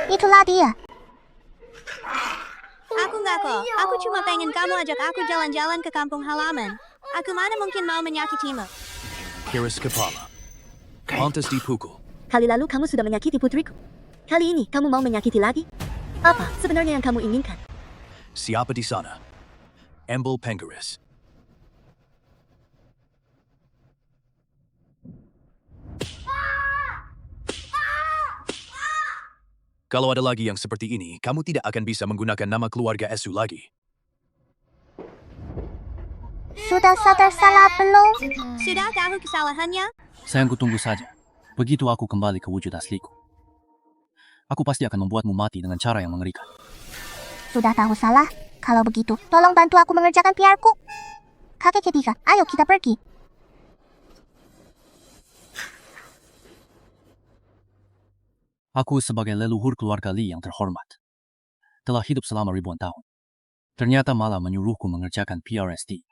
Itulah dia. Aku nggak kok, aku cuma pengen kamu ajak aku jalan-jalan ke kampung halaman. Aku mana mungkin mau menyakitimu. Keras kepala. Pantas dipukul. Kali lalu kamu sudah menyakiti putriku. Kali ini kamu mau menyakiti lagi? Apa sebenarnya yang kamu inginkan? Siapa di sana? Embel Penggaris. Kalau ada lagi yang seperti ini, kamu tidak akan bisa menggunakan nama keluarga Esu lagi. Sudah sadar salah belum? Sudah tahu kesalahannya? Sayangku, tunggu saja. Begitu aku kembali ke wujud asliku, aku pasti akan membuatmu mati dengan cara yang mengerikan. Sudah tahu salah? Kalau begitu, tolong bantu aku mengerjakan PR-ku. Kakek ketiga, ayo kita pergi. Aku sebagai leluhur keluarga Li yang terhormat, telah hidup selama ribuan tahun. Ternyata malah menyuruhku mengerjakan PRSD.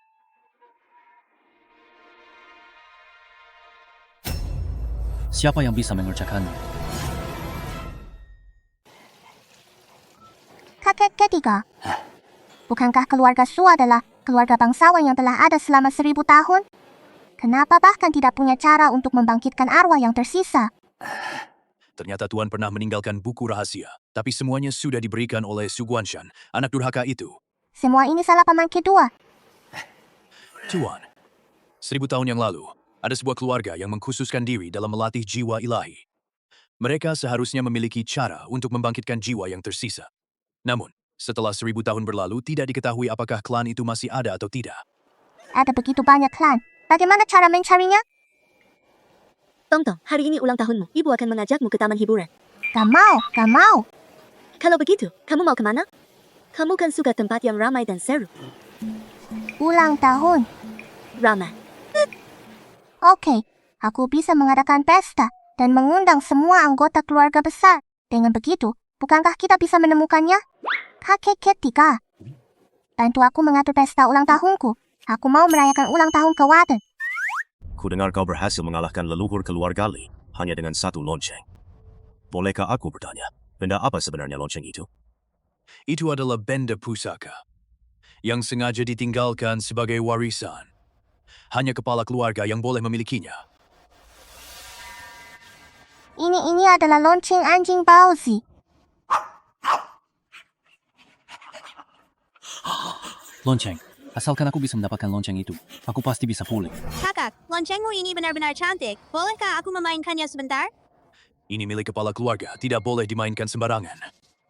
Siapa yang bisa mengerjakannya? Kakek ketiga. Bukankah keluarga Su adalah keluarga bangsawan yang telah ada selama 1000 tahun? Kenapa bahkan tidak punya cara untuk membangkitkan arwah yang tersisa? Ternyata Tuan pernah meninggalkan buku rahasia, tapi semuanya sudah diberikan oleh Su Guanshan, anak durhaka itu. Semua ini salah paman kedua. Tuan, 1000 tahun yang lalu, ada sebuah keluarga yang mengkhususkan diri dalam melatih jiwa ilahi. Mereka seharusnya memiliki cara untuk membangkitkan jiwa yang tersisa. Namun, setelah 1000 tahun berlalu, tidak diketahui apakah klan itu masih ada atau tidak. Ada begitu banyak klan. Bagaimana cara mencarinya? Tongtong, hari ini ulang tahunmu. Ibu akan mengajakmu ke taman hiburan. Gak mau. Kalau begitu, kamu mau kemana? Kamu kan suka tempat yang ramai dan seru. Ulang tahun. Ramai. Oke, aku bisa mengadakan pesta dan mengundang semua anggota keluarga besar. Dengan begitu, bukankah kita bisa menemukannya? Kakek ketiga, bantu aku mengatur pesta ulang tahunku. Aku mau merayakan ulang tahun ke Waden. Ku dengar kau berhasil mengalahkan leluhur keluarga Li hanya dengan satu lonceng. Bolehkah aku bertanya, benda apa sebenarnya lonceng itu? Itu adalah benda pusaka yang sengaja ditinggalkan sebagai warisan. Hanya kepala keluarga yang boleh memilikinya. Ini adalah lonceng anjing Bauzi. Lonceng. Asalkan aku bisa mendapatkan lonceng itu, aku pasti bisa pulih. Kakak, loncengmu ini benar-benar cantik. Bolehkah aku memainkannya sebentar? Ini milik kepala keluarga, tidak boleh dimainkan sembarangan.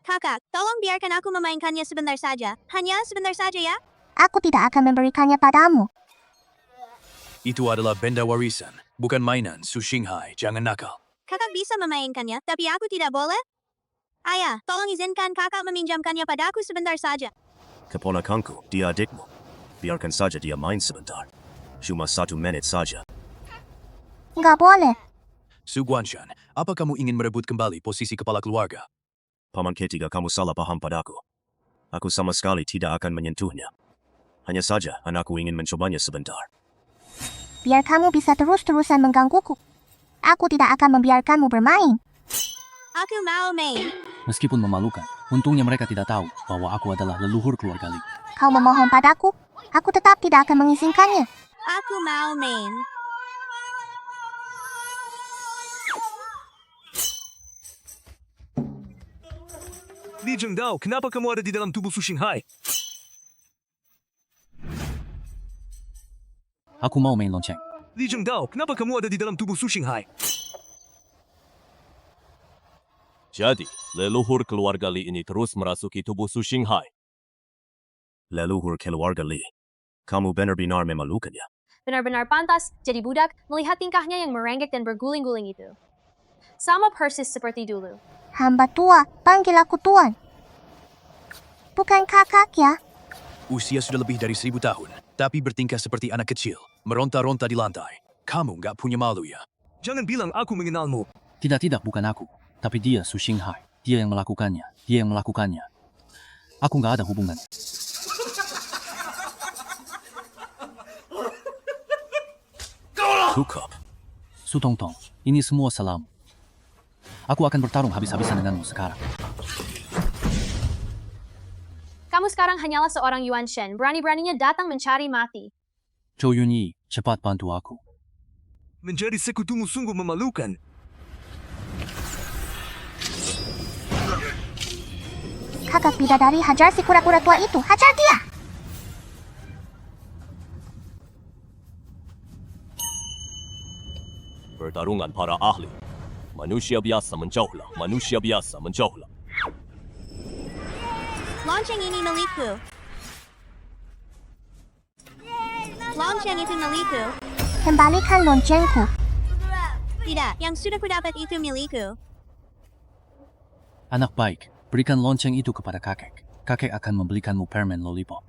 Kakak, tolong biarkan aku memainkannya sebentar saja. Hanya sebentar saja ya. Aku tidak akan memberikannya padamu. Itu adalah benda warisan, bukan mainan. Su Xinghai, jangan nakal. Kakak bisa memainkannya, tapi aku tidak boleh? Ayah, tolong izinkan kakak meminjamkannya padaku sebentar saja. Keponakanku, dia adikmu. Biarkan saja dia main sebentar. Cuma 1 menit saja. Nggak boleh. Su Guanshan, apa kamu ingin merebut kembali posisi kepala keluarga? Paman ketiga, kamu salah paham padaku. Aku sama sekali tidak akan menyentuhnya. Hanya saja anakku ingin mencobanya sebentar. Biar kamu bisa terus-terusan menggangguku. Aku tidak akan membiarkanmu bermain. Aku mau main. Meskipun memalukan, untungnya mereka tidak tahu bahwa aku adalah leluhur keluarga Li. Kau memohon padaku, aku tetap tidak akan mengizinkannya. Aku mau main. Li Zhengdao, kenapa kamu ada di dalam tubuh Su Xinghai? Aku mau main lonceng. Li Zhengdao, kenapa kamu ada di dalam tubuh Su Xinghai? Jadi, leluhur keluarga Li ini terus merasuki tubuh Su Xinghai. Leluhur keluarga Li. Kamu benar-benar memalukan ya. Benar-benar pantas jadi budak melihat tingkahnya yang merenggek dan berguling-guling itu. Sama persis seperti dulu. Hamba tua, panggil aku tuan. Bukan kakak ya? Usia sudah lebih dari 1000 tahun, tapi bertingkah seperti anak kecil, meronta-ronta di lantai. Kamu nggak punya malu ya? Jangan bilang aku mengenalmu. Tidak, bukan aku. Tapi dia Su Xinghai. Dia yang melakukannya. Dia yang melakukannya. Aku nggak ada hubungan. Kukap. Su Tongtong, ini semua salahmu. Aku akan bertarung habis-habisan denganmu sekarang. Kamu sekarang hanyalah seorang Yuan Shen, berani-beraninya datang mencari mati. Zhou Yunyi, cepat bantu aku. Menjadi sekutumu sungguh memalukan. Kakak bidadari, hajar si kura-kura tua itu. Hajar dia! Pertarungan para ahli. Manusia biasa menjauhlah. Manusia biasa menjauhlah. Lonceng ini milikku. Lonceng itu milikku. Kembalikan loncengku. Tidak, yang sudah kudapat itu milikku. Anak baik, berikan lonceng itu kepada kakek. Kakek akan membelikanmu permen lollipop.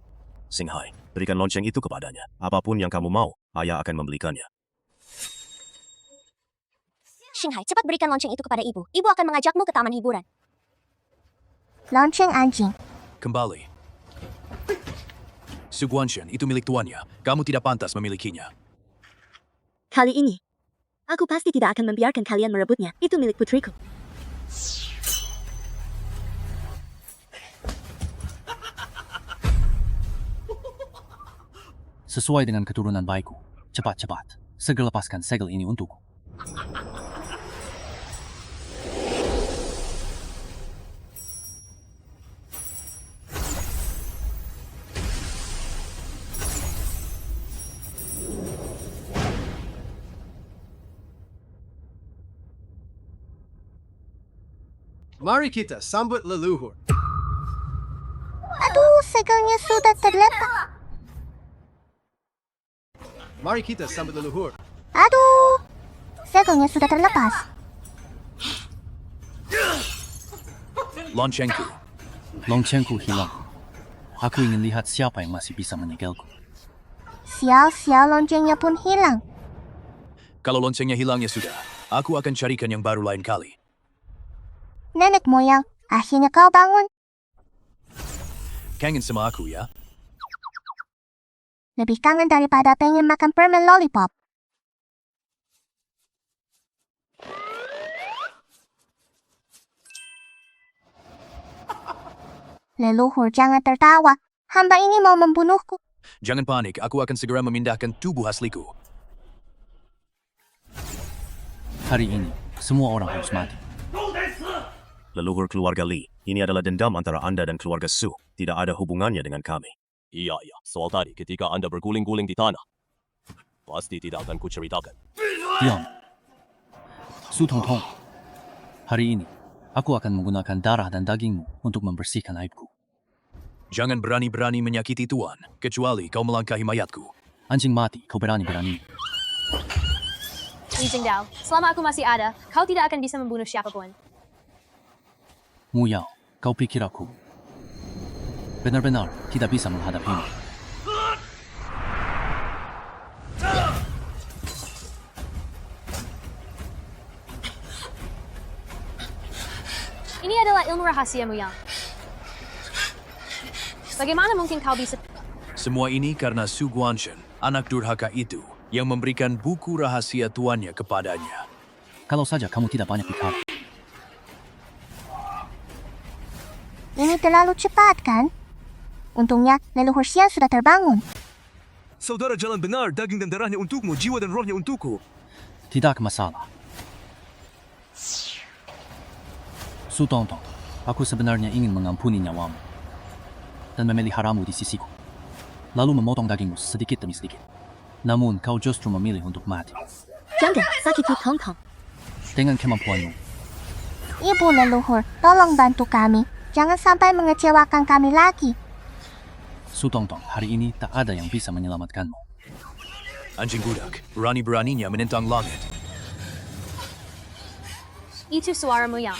Xinghai, berikan lonceng itu kepadanya. Apapun yang kamu mau, ayah akan membelikannya. Xinghai, cepat berikan lonceng itu kepada ibu. Ibu akan mengajakmu ke taman hiburan. Lonceng anjing. Kembali. Su Guanshen, itu milik tuannya. Kamu tidak pantas memilikinya. Kali ini, aku pasti tidak akan membiarkan kalian merebutnya. Itu milik putriku. Sesuai dengan keturunan baikku. Cepat. Segera lepaskan segel ini untukku. Mari kita sambut leluhur. Aduh, segelnya sudah terlepas. Mari kita sambut leluhur. Aduh, segelnya sudah terlepas. Loncengku. Loncengku hilang. Aku ingin lihat siapa yang masih bisa menyegelku. Sial, loncengnya pun hilang. Kalau loncengnya hilang ya sudah. Aku akan carikan yang baru lain kali. Nenek moyang, akhirnya kau bangun. Kangen sama aku ya? Lebih kangen daripada pengen makan permen lollipop. Leluhur, jangan tertawa. Hamba ini mau membunuhku. Jangan panik, aku akan segera memindahkan tubuh asliku. Hari ini, semua orang harus mati. Leluhur keluarga Li, ini adalah dendam antara Anda dan keluarga Su. Tidak ada hubungannya dengan kami. Iya. Soal tadi ketika Anda berguling-guling di tanah. Pasti tidak akan kuceritakan. Diam. Su Tongtong. Hari ini, aku akan menggunakan darah dan dagingmu untuk membersihkan aibku. Jangan berani-berani menyakiti Tuan, kecuali kau melangkahi mayatku. Anjing mati, kau berani-berani. Li Jingdao, selama aku masih ada, kau tidak akan bisa membunuh siapapun. Mu Yao, kau pikir aku benar-benar tidak bisa menghadapimu. Ini adalah ilmu rahasiamu yang... Bagaimana mungkin kau bisa... Semua ini karena Su Guanshen, anak durhaka itu, yang memberikan buku rahasia tuannya kepadanya. Kalau saja kamu tidak banyak bicara. Ini terlalu cepat, kan? Untungnya, leluhur Xian sudah terbangun. Saudara jalan benar, daging dan darahnya untukmu, jiwa dan rohnya untukku. Tidak masalah. Su Tongtong, aku sebenarnya ingin mengampuni nyawamu dan memeliharamu di sisiku, lalu memotong dagingmu sedikit demi sedikit. Namun kau justru memilih untuk mati. Jangan sakiti Tongtong. Dengan kemampuanmu, Ibu leluhur, tolong bantu kami. Jangan sampai mengecewakan kami lagi. Su Tongtong, hari ini tak ada yang bisa menyelamatkanmu. Anjing budak, berani-beraninya menentang langit. Itu suaramu yang.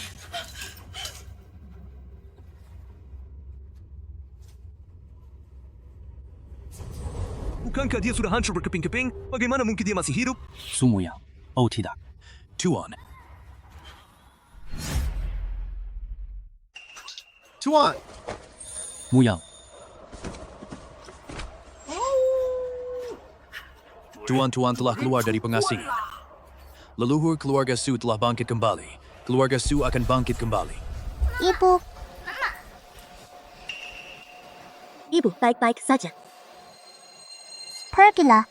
Bukankah dia sudah hancur berkeping-keping? Bagaimana mungkin dia masih hidup? Su Muyang, oh tidak. Tuan, Tuan! Muyang, Tuan telah keluar dari pengasingan. Leluhur keluarga Su telah bangkit kembali. Keluarga Su akan bangkit kembali. Ibu, Ibu, baik-baik saja. pergilah.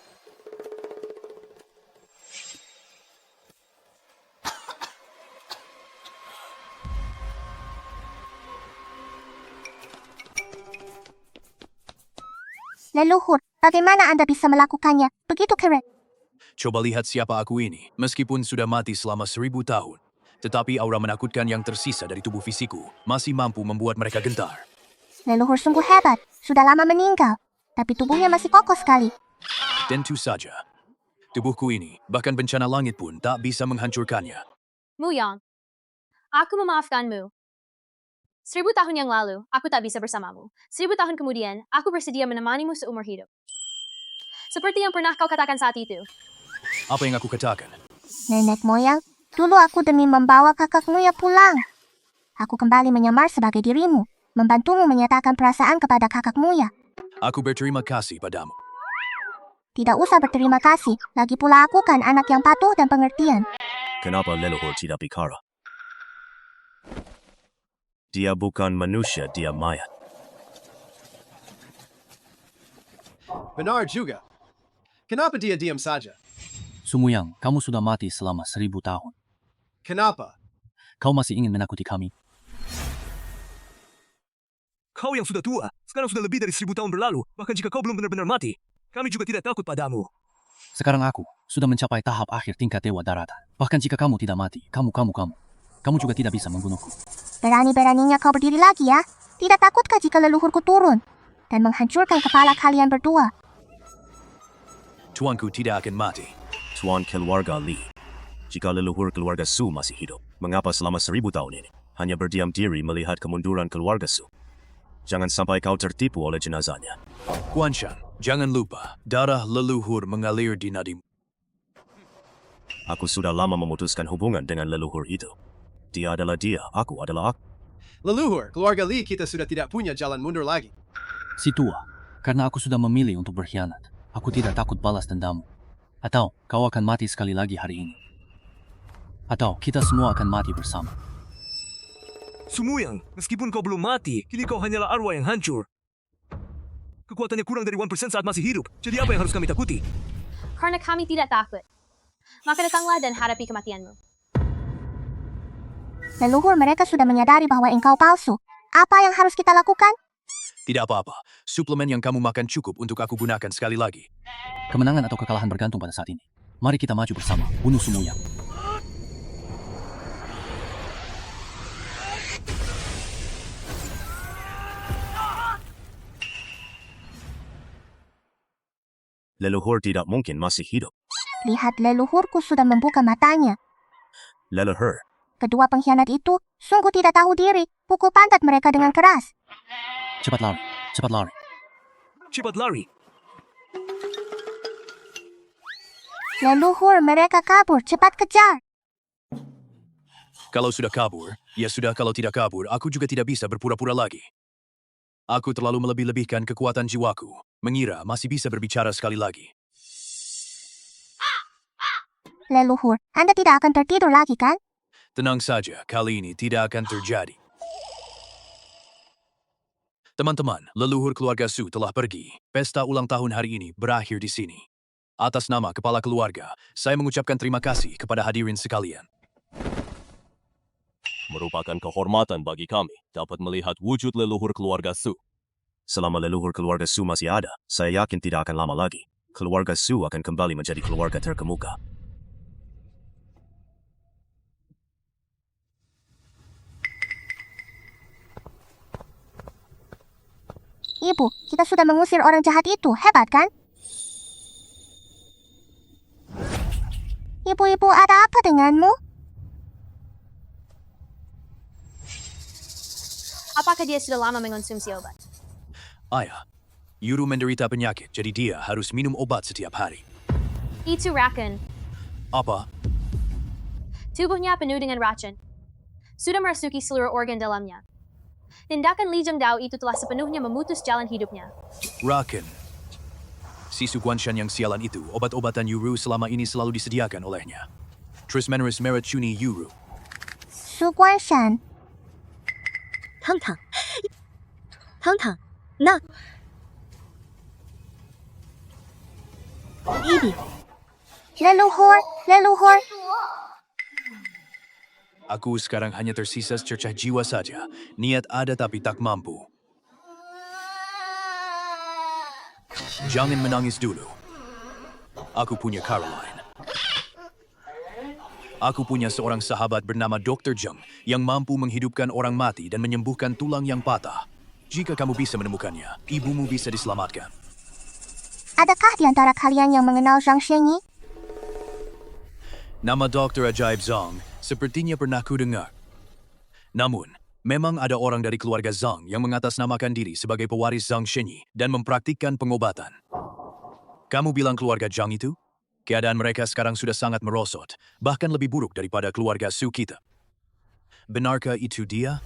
Leluhur, bagaimana Anda bisa melakukannya? Begitu keren. Coba lihat siapa aku ini. Meskipun sudah mati selama 1000 tahun, tetapi aura menakutkan yang tersisa dari tubuh fisikku masih mampu membuat mereka gentar. Leluhur sungguh hebat. Sudah lama meninggal. Tapi tubuhnya masih kokoh sekali. Tentu saja. Tubuhku ini, bahkan bencana langit pun tak bisa menghancurkannya. Muyang, aku memaafkanmu. 1000 tahun yang lalu, aku tak bisa bersamamu. 1000 tahun kemudian, aku bersedia menemanimu seumur hidup. Seperti yang pernah kau katakan saat itu. Apa yang aku katakan? Nenek moyang, dulu aku demi membawa kakakmu ya pulang. Aku kembali menyamar sebagai dirimu, membantumu menyatakan perasaan kepada kakakmu ya. Aku berterima kasih padamu. Tidak usah berterima kasih, lagi pula aku kan anak yang patuh dan pengertian. Kenapa leluhur tidak bicara? Dia bukan manusia, dia mayat. Benar juga. Kenapa dia diam saja? Su Muyang, kamu sudah mati selama 1000 tahun. Kenapa? Kau masih ingin menakuti kami? Kau yang sudah tua, sekarang sudah lebih dari 1000 tahun berlalu. Bahkan jika kau belum benar-benar mati, kami juga tidak takut padamu. Sekarang aku sudah mencapai tahap akhir tingkat Dewa Daratan. Bahkan jika kamu tidak mati, kamu juga tidak bisa membunuhku. Berani-beraninya kau berdiri lagi ya. Tidak takutkah jika leluhurku turun dan menghancurkan kepala kalian berdua? Tuanku tidak akan mati. Tuan keluarga Li. Jika leluhur keluarga Su masih hidup, mengapa selama 1000 tahun ini hanya berdiam diri melihat kemunduran keluarga Su? Jangan sampai kau tertipu oleh jenazahnya. Guanshan, jangan lupa, darah leluhur mengalir di nadimu. Aku sudah lama memutuskan hubungan dengan leluhur itu. Dia adalah dia, aku adalah aku. Leluhur, keluarga Li kita sudah tidak punya jalan mundur lagi. Si tua, karena aku sudah memilih untuk berkhianat, aku tidak takut balas dendammu. Atau kau akan mati sekali lagi hari ini. Atau kita semua akan mati bersama. Sumuyang, meskipun kau belum mati, kini kau hanyalah arwah yang hancur. Kekuatannya kurang dari 1% saat masih hidup. Jadi apa yang harus kami takuti? Karena kami tidak takut. Maka datanglah dan hadapi kematianmu. Leluhur mereka sudah menyadari bahwa engkau palsu. Apa yang harus kita lakukan? Tidak apa-apa, suplemen yang kamu makan cukup untuk aku gunakan sekali lagi. Kemenangan atau kekalahan bergantung pada saat ini. Mari kita maju bersama, bunuh Su Muyang. Leluhur tidak mungkin masih hidup. Lihat leluhurku sudah membuka matanya. Leluhur, Kedua pengkhianat itu sungguh tidak tahu diri. Pukul pantat mereka dengan keras. Cepat lari, cepat lari. Cepat lari. Leluhur mereka kabur, cepat kejar. Kalau sudah kabur, ya sudah, kalau tidak kabur, aku juga tidak bisa berpura-pura lagi. Aku terlalu melebih-lebihkan kekuatan jiwaku, mengira masih bisa berbicara sekali lagi. Leluhur, Anda tidak akan tertidur lagi kan? Tenang saja, kali ini tidak akan terjadi. Teman-teman, leluhur keluarga Su telah pergi. Pesta ulang tahun hari ini berakhir di sini. Atas nama kepala keluarga, saya mengucapkan terima kasih kepada hadirin sekalian. Merupakan kehormatan bagi kami dapat melihat wujud leluhur keluarga Su. selama leluhur keluarga Su masih ada, saya yakin tidak akan lama lagi. Keluarga Su akan kembali menjadi keluarga terkemuka. Ibu, kita sudah mengusir orang jahat itu. Hebat kan? Ibu-ibu, ada apa denganmu? Apakah dia sudah lama mengonsumsi obat? Ayah, Yuru menderita penyakit, jadi dia harus minum obat setiap hari. Itu racun. Apa? Tubuhnya penuh dengan racun. Sudah merasuki seluruh organ dalamnya. Tindakan Li Zhengdao itu telah sepenuhnya memutus jalan hidupnya. Raken. Si Su Guanshan yang sialan itu, obat-obatan Yuru selama ini selalu disediakan olehnya. Terus-menerus meracuni Yuru. Su Guanshan. 汤汤，汤汤，那，Ibi， Leluhur. Aku sekarang hanya tersisa secercah jiwa saja. Niat ada tapi tak mampu. Jangan menangis dulu. Aku punya Caroline. Aku punya seorang sahabat bernama Dr. Zheng yang mampu menghidupkan orang mati dan menyembuhkan tulang yang patah. Jika kamu bisa menemukannya, ibumu bisa diselamatkan. Adakah di antara kalian yang mengenal Zhang Shenyi? Nama Dr. Ajaib Zhang sepertinya pernah ku dengar. Namun, memang ada orang dari keluarga Zhang yang mengatasnamakan diri sebagai pewaris Zhang Shenyi dan mempraktikkan pengobatan. Kamu bilang keluarga Zhang itu? Keadaan mereka sekarang sudah sangat merosot, bahkan lebih buruk daripada keluarga Su kita. Benarkah itu dia?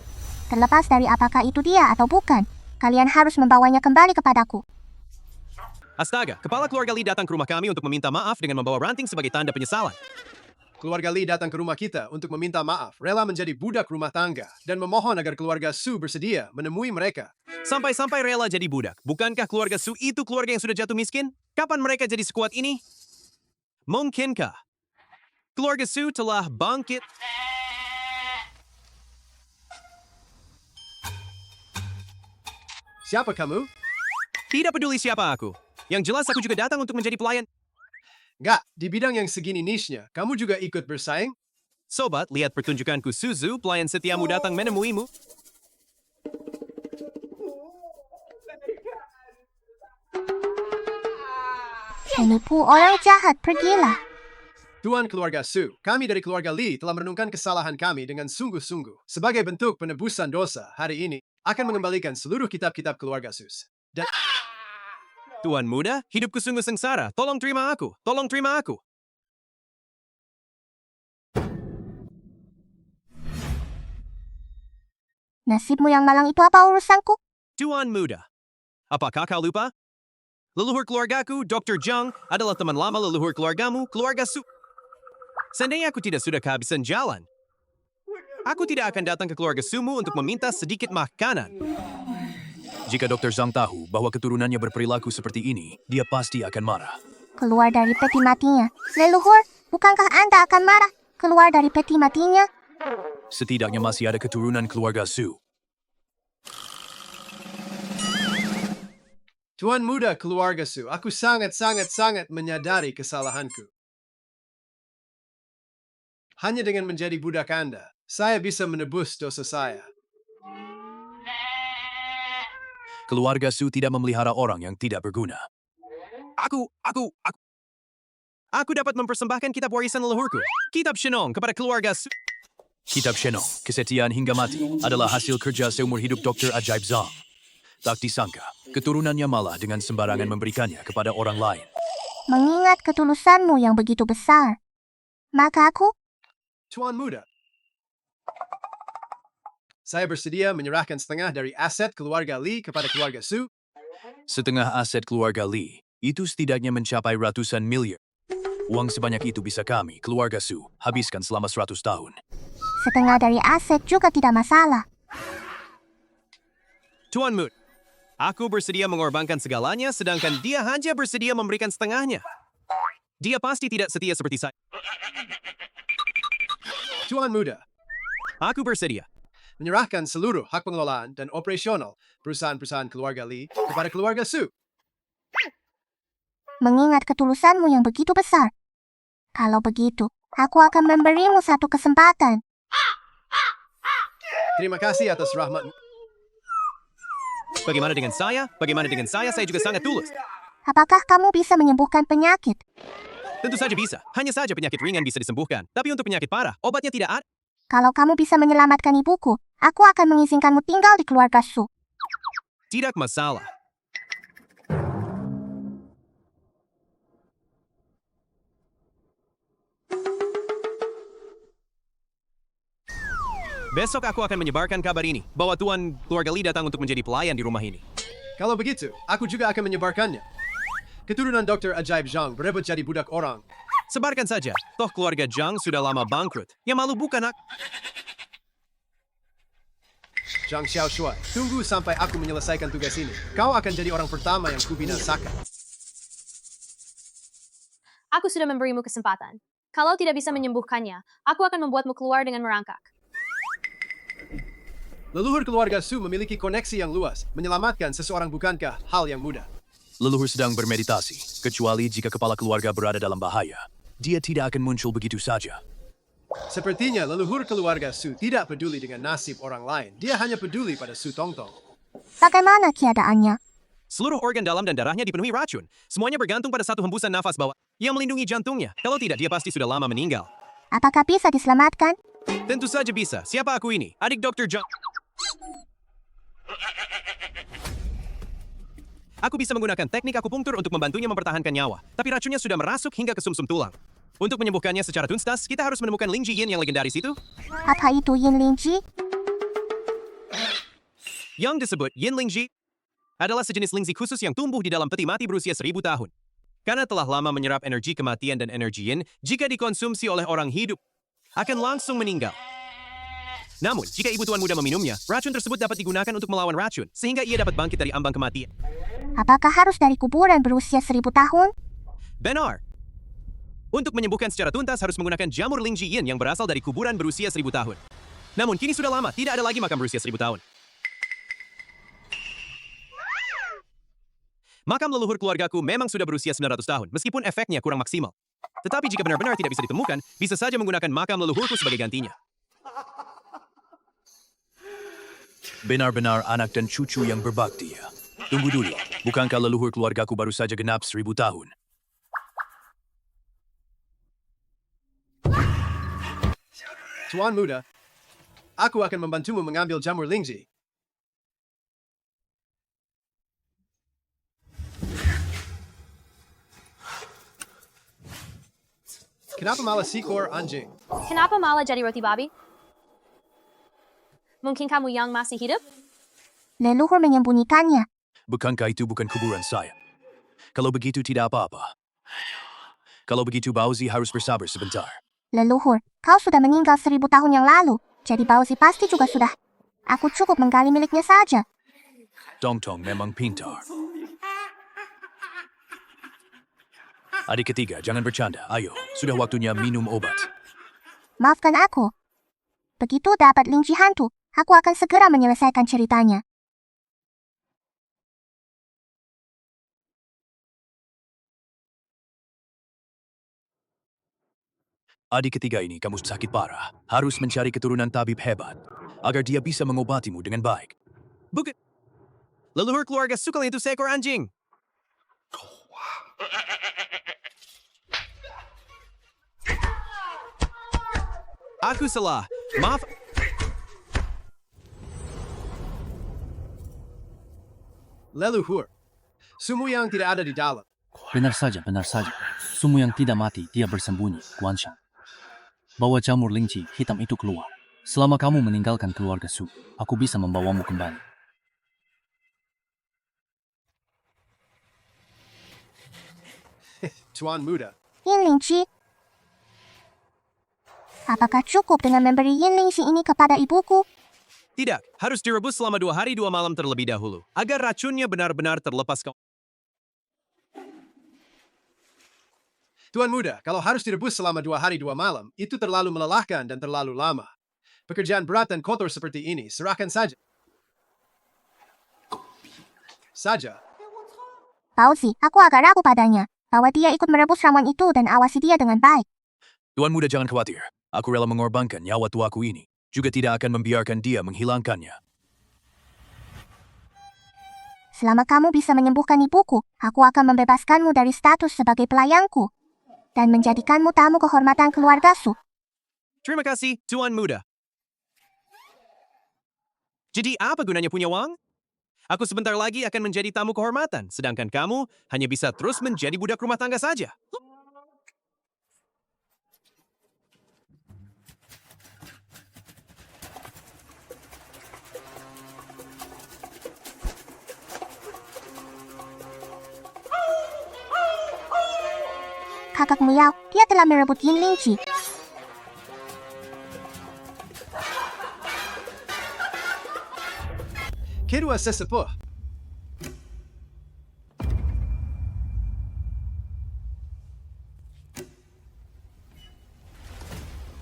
Terlepas dari apakah itu dia atau bukan, kalian harus membawanya kembali kepadaku. Astaga, kepala keluarga Li datang ke rumah kami untuk meminta maaf dengan membawa ranting sebagai tanda penyesalan. Keluarga Li datang ke rumah kita untuk meminta maaf, rela menjadi budak rumah tangga, dan memohon agar keluarga Su bersedia menemui mereka. Sampai-sampai rela jadi budak. Bukankah keluarga Su itu keluarga yang sudah jatuh miskin? Kapan mereka jadi sekuat ini? Mungkinkah keluarga Su telah bangkit? Siapa kamu? Tidak peduli siapa aku. Yang jelas aku juga datang untuk menjadi pelayan. Nggak, di bidang yang segini niche-nya, kamu juga ikut bersaing? Sobat, lihat pertunjukanku Suzu, pelayan setiamu datang menemuimu. Penipu orang jahat, pergilah. Tuan keluarga Su, kami dari keluarga Li telah merenungkan kesalahan kami dengan sungguh-sungguh. Sebagai bentuk penebusan dosa, hari ini akan mengembalikan seluruh kitab-kitab keluarga Sus. Dan Tuan muda, hidupku sungguh sengsara. Tolong terima aku. Tolong terima aku. Nasibmu yang malang itu apa urusanku? Tuan muda, apakah kau lupa? Leluhur keluargaku, Dr. Zhang, adalah teman lama leluhur keluargamu, keluarga Su. Seandainya aku tidak sudah kehabisan jalan, aku tidak akan datang ke keluarga Sumu untuk meminta sedikit makanan. Jika Dr. Zhang tahu bahwa keturunannya berperilaku seperti ini, dia pasti akan marah. Keluar dari peti matinya. Leluhur, bukankah Anda akan marah? Keluar dari peti matinya? Setidaknya masih ada keturunan keluarga Su. Tuan muda keluarga Su, aku sangat menyadari kesalahanku. Hanya dengan menjadi budak Anda, saya bisa menebus dosa saya. Keluarga Su tidak memelihara orang yang tidak berguna. Aku dapat mempersembahkan kitab warisan leluhurku, Kitab Shenong, kepada keluarga Su. Kitab Shenong, Kesetiaan Hingga Mati, adalah hasil kerja seumur hidup Dr. Ajaib Zhang. Tak disangka, keturunannya malah dengan sembarangan memberikannya kepada orang lain. Mengingat ketulusanmu yang begitu besar, maka aku... Tuan muda, saya bersedia menyerahkan setengah dari aset keluarga Li kepada keluarga Su. Setengah aset keluarga Li, itu setidaknya mencapai ratusan miliar. Uang sebanyak itu bisa kami, keluarga Su, habiskan selama 100 tahun. Setengah dari aset juga tidak masalah. Tuan muda, aku bersedia mengorbankan segalanya, sedangkan dia hanya bersedia memberikan setengahnya. Dia pasti tidak setia seperti saya. Tuan muda, Aku bersedia. menyerahkan seluruh hak pengelolaan dan operasional perusahaan-perusahaan keluarga Li kepada keluarga Su. Mengingat ketulusanmu yang begitu besar. Kalau begitu, aku akan memberimu satu kesempatan. Terima kasih atas rahmatmu. Bagaimana dengan saya? Bagaimana dengan saya? Saya juga sangat tulus. Apakah kamu bisa menyembuhkan penyakit? Tentu saja bisa. Hanya saja penyakit ringan bisa disembuhkan. Tapi untuk penyakit parah, obatnya tidak ada. Kalau kamu bisa menyelamatkan ibuku, aku akan mengizinkanmu tinggal di keluarga Su. Tidak masalah. Besok aku akan menyebarkan kabar ini, bahwa Tuan keluarga Lee datang untuk menjadi pelayan di rumah ini. Kalau begitu, aku juga akan menyebarkannya. Keturunan Dr. Ajaib Zhang berebut jadi budak orang. Sebarkan saja, toh keluarga Zhang sudah lama bangkrut. Yang malu bukan aku. Zhang Xiaoshuai, tunggu sampai aku menyelesaikan tugas ini. Kau akan jadi orang pertama yang kubinasakan. Aku sudah memberimu kesempatan. Kalau tidak bisa menyembuhkannya, aku akan membuatmu keluar dengan merangkak. Leluhur keluarga Su memiliki koneksi yang luas. Menyelamatkan seseorang bukankah hal yang mudah? Leluhur sedang bermeditasi, kecuali jika kepala keluarga berada dalam bahaya. Dia tidak akan muncul begitu saja. Sepertinya leluhur keluarga Su tidak peduli dengan nasib orang lain. Dia hanya peduli pada Su Tongtong. Bagaimana keadaannya? Seluruh organ dalam dan darahnya dipenuhi racun. Semuanya bergantung pada satu hembusan nafas bawah yang melindungi jantungnya. Kalau tidak, dia pasti sudah lama meninggal. Apakah bisa diselamatkan? Tentu saja bisa. Siapa aku ini? Adik Dr. Zhang. Aku bisa menggunakan teknik akupunktur untuk membantunya mempertahankan nyawa, tapi racunnya sudah merasuk hingga ke sumsum tulang. Untuk menyembuhkannya secara tuntas, kita harus menemukan Ling Ji Yin yang legendaris itu. Apa itu Yin Ling Ji? Yang disebut Yin Ling Ji adalah sejenis lingzi khusus yang tumbuh di dalam peti mati berusia 1000 tahun. Karena telah lama menyerap energi kematian dan energi yin, jika dikonsumsi oleh orang hidup, akan langsung meninggal. Namun, jika ibu tuan muda meminumnya, racun tersebut dapat digunakan untuk melawan racun, sehingga ia dapat bangkit dari ambang kematian. Apakah harus dari kuburan berusia 1000 tahun? Benar. Untuk menyembuhkan secara tuntas harus menggunakan jamur Ling Ji Yin yang berasal dari kuburan berusia 1000 tahun. Namun, kini sudah lama, tidak ada lagi makam berusia 1000 tahun. Makam leluhur keluargaku memang sudah berusia 900 tahun, meskipun efeknya kurang maksimal. Tetapi jika benar-benar tidak bisa ditemukan, bisa saja menggunakan makam leluhurku sebagai gantinya. Benar-benar anak dan cucu yang berbakti ya. Tunggu dulu, bukankah leluhur keluargaku baru saja genap 1000 tahun? Tuan muda, aku akan membantumu mengambil jamur Ling Ji. Kenapa malah sikor anjing? Kenapa malah jadi roti babi? Mungkin kamu yang masih hidup? Leluhur menyembunyikannya. Bukankah itu bukan kuburan saya? Kalau begitu tidak apa-apa. Kalau begitu Bauzi harus bersabar sebentar. Leluhur, kau sudah meninggal 1000 tahun yang lalu. Jadi Bauzi pasti juga sudah. Aku cukup menggali miliknya saja. Tongtong memang pintar. Adik ketiga, jangan bercanda. Ayo, sudah waktunya minum obat. Maafkan aku. Begitu dapat Ling Ji hantu, aku akan segera menyelesaikan ceritanya. Adik ketiga ini kamu sakit parah. Harus mencari keturunan tabib hebat, agar dia bisa mengobatimu dengan baik. Bukan. Leluhur keluarga Sukal itu seekor anjing. Aku salah. Maaf. Leluhur, Sumuyang tidak ada di dalam. Benar saja, benar saja. Semua yang tidak mati, dia bersembunyi, Guanshan. Bawa jamur Ling Ji hitam itu keluar. Selama kamu meninggalkan keluarga Su, aku bisa membawamu kembali. Tuan muda, Yin Ling Ji. Apakah cukup dengan memberi Yin Ling Ji ini kepada ibuku? Tidak, harus direbus selama 2 hari 2 malam terlebih dahulu, agar racunnya benar-benar terlepas ke... Tuan muda, kalau harus direbus selama 2 hari 2 malam, itu terlalu melelahkan dan terlalu lama. Pekerjaan berat dan kotor seperti ini, serahkan saja. Bauzi, aku agak ragu padanya, bahwa dia ikut merebus ramuan itu dan awasi dia dengan baik. Tuan muda jangan khawatir. Aku rela mengorbankan nyawa tuaku ini. Juga tidak akan membiarkan dia menghilangkannya. Selama kamu bisa menyembuhkan ibuku, aku akan membebaskanmu dari status sebagai pelayanku dan menjadikanmu tamu kehormatan keluarga Su. Terima kasih, Tuan Muda. Jadi apa gunanya punya uang? Aku sebentar lagi akan menjadi tamu kehormatan, sedangkan kamu hanya bisa terus menjadi budak rumah tangga saja. Kakak Miao, dia telah merebut Yin Lingji. Kedua sesepuh.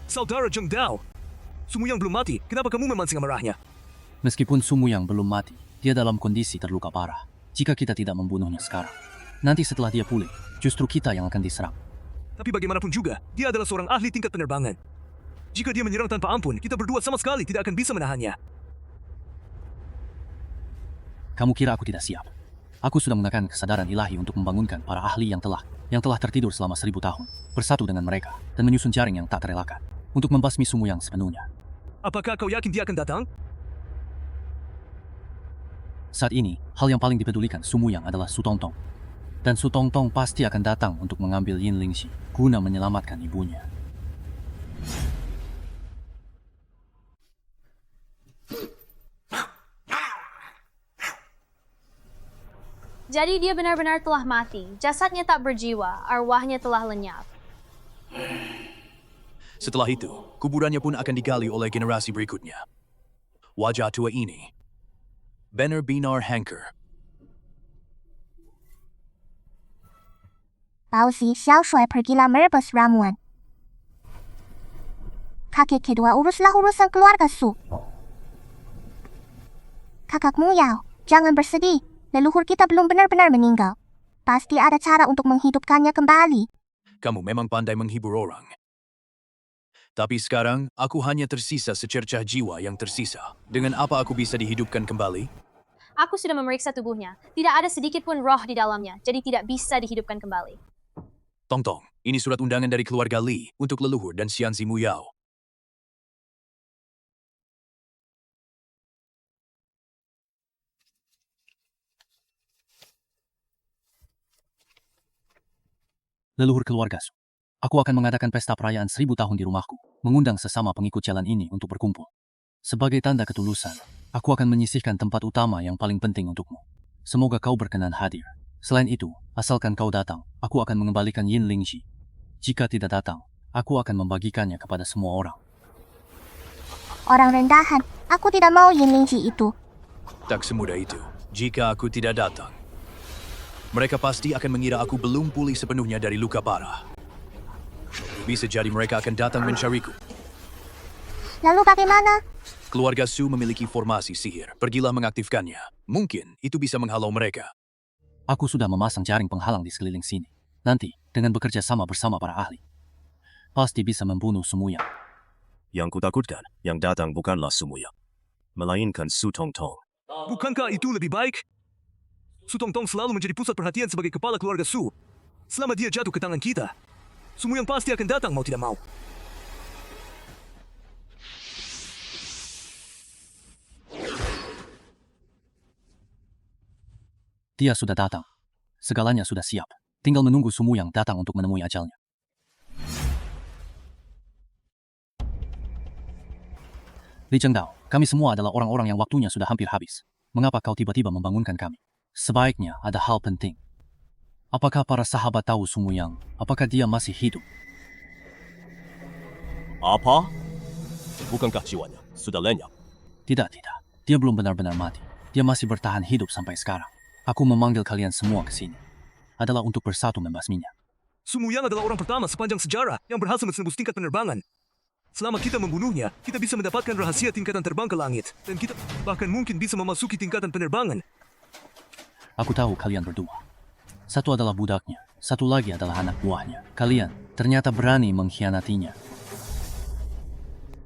Saudara Zheng Dao, Sumuyang belum mati. Kenapa kamu memancing amarahnya? Meskipun Sumuyang belum mati, dia dalam kondisi terluka parah. Jika kita tidak membunuhnya sekarang, nanti setelah dia pulih, justru kita yang akan diserang. Tapi bagaimanapun juga, dia adalah seorang ahli tingkat penerbangan. Jika dia menyerang tanpa ampun, kita berdua sama sekali tidak akan bisa menahannya. Kamu kira aku tidak siap? Aku sudah menggunakan kesadaran ilahi untuk membangunkan para ahli yang telah tertidur selama 1000 tahun, bersatu dengan mereka, dan menyusun jaring yang tak terelakkan, untuk membasmi Sumuyang sepenuhnya. Apakah kau yakin dia akan datang? Saat ini, hal yang paling dipedulikan Sumuyang adalah Su Tongtong. Dan Su Tongtong pasti akan datang untuk mengambil Yin Lingxi, guna menyelamatkan ibunya. Jadi dia benar-benar telah mati. Jasadnya tak berjiwa, arwahnya telah lenyap. Setelah itu, kuburannya pun akan digali oleh generasi berikutnya. Wajah tua ini benar-benar hancur. Baozi Xiaoshuai pergilah merebus ramuan. Kakek kedua uruslah urusan keluarga Su. Kakak Muyao, jangan bersedih. Leluhur kita belum benar-benar meninggal. Pasti ada cara untuk menghidupkannya kembali. Kamu memang pandai menghibur orang. Tapi sekarang, aku hanya tersisa secercah jiwa yang tersisa. Dengan apa aku bisa dihidupkan kembali? Aku sudah memeriksa tubuhnya. Tidak ada sedikit pun roh di dalamnya, jadi tidak bisa dihidupkan kembali. Tongtong, ini surat undangan dari keluarga Li untuk leluhur dan Xianzi Muyao. Leluhur keluarga Su, aku akan mengadakan pesta perayaan 1000 tahun di rumahku, mengundang sesama pengikut jalan ini untuk berkumpul. Sebagai tanda ketulusan, aku akan menyisihkan tempat utama yang paling penting untukmu. Semoga kau berkenan hadir. Selain itu, asalkan kau datang, aku akan mengembalikan Yin Lingxi. Jika tidak datang, aku akan membagikannya kepada semua orang. Orang rendahan, aku tidak mau Yin Lingji itu. Tak semudah itu. Jika aku tidak datang, mereka pasti akan mengira aku belum pulih sepenuhnya dari luka parah. Bisa jadi mereka akan datang mencariku. Lalu bagaimana? Keluarga Su memiliki formasi sihir. Pergilah mengaktifkannya. Mungkin itu bisa menghalau mereka. Aku sudah memasang jaring penghalang di sekeliling sini. Nanti, dengan bekerja sama bersama para ahli, pasti bisa membunuh Sumuyang. Yang kutakutkan, yang datang bukanlah Sumuyang, melainkan Su Tongtong. Bukankah itu lebih baik? Su Tongtong selalu menjadi pusat perhatian sebagai kepala keluarga Su. Selama dia jatuh ke tangan kita, Sumuyang pasti akan datang mau tidak mau. Dia sudah datang. Segalanya sudah siap. Tinggal menunggu Sumuyang datang untuk menemui ajalnya. Li Zhengdao, kami semua adalah orang-orang yang waktunya sudah hampir habis. Mengapa kau tiba-tiba membangunkan kami? Sebaiknya ada hal penting. Apakah para sahabat tahu Sumuyang? Apakah dia masih hidup? Apa? Bukankah jiwanya sudah lenyap? Tidak. Dia belum benar-benar mati. Dia masih bertahan hidup sampai sekarang. Aku memanggil kalian semua ke sini adalah untuk bersatu membasminya. Sumuyang adalah orang pertama sepanjang sejarah yang berhasil menembus tingkat penerbangan. Selama kita membunuhnya, kita bisa mendapatkan rahasia tingkatan terbang ke langit. Dan kita bahkan mungkin bisa memasuki tingkatan penerbangan. Aku tahu kalian berdua. Satu adalah budaknya, satu lagi adalah anak buahnya. Kalian ternyata berani mengkhianatinya.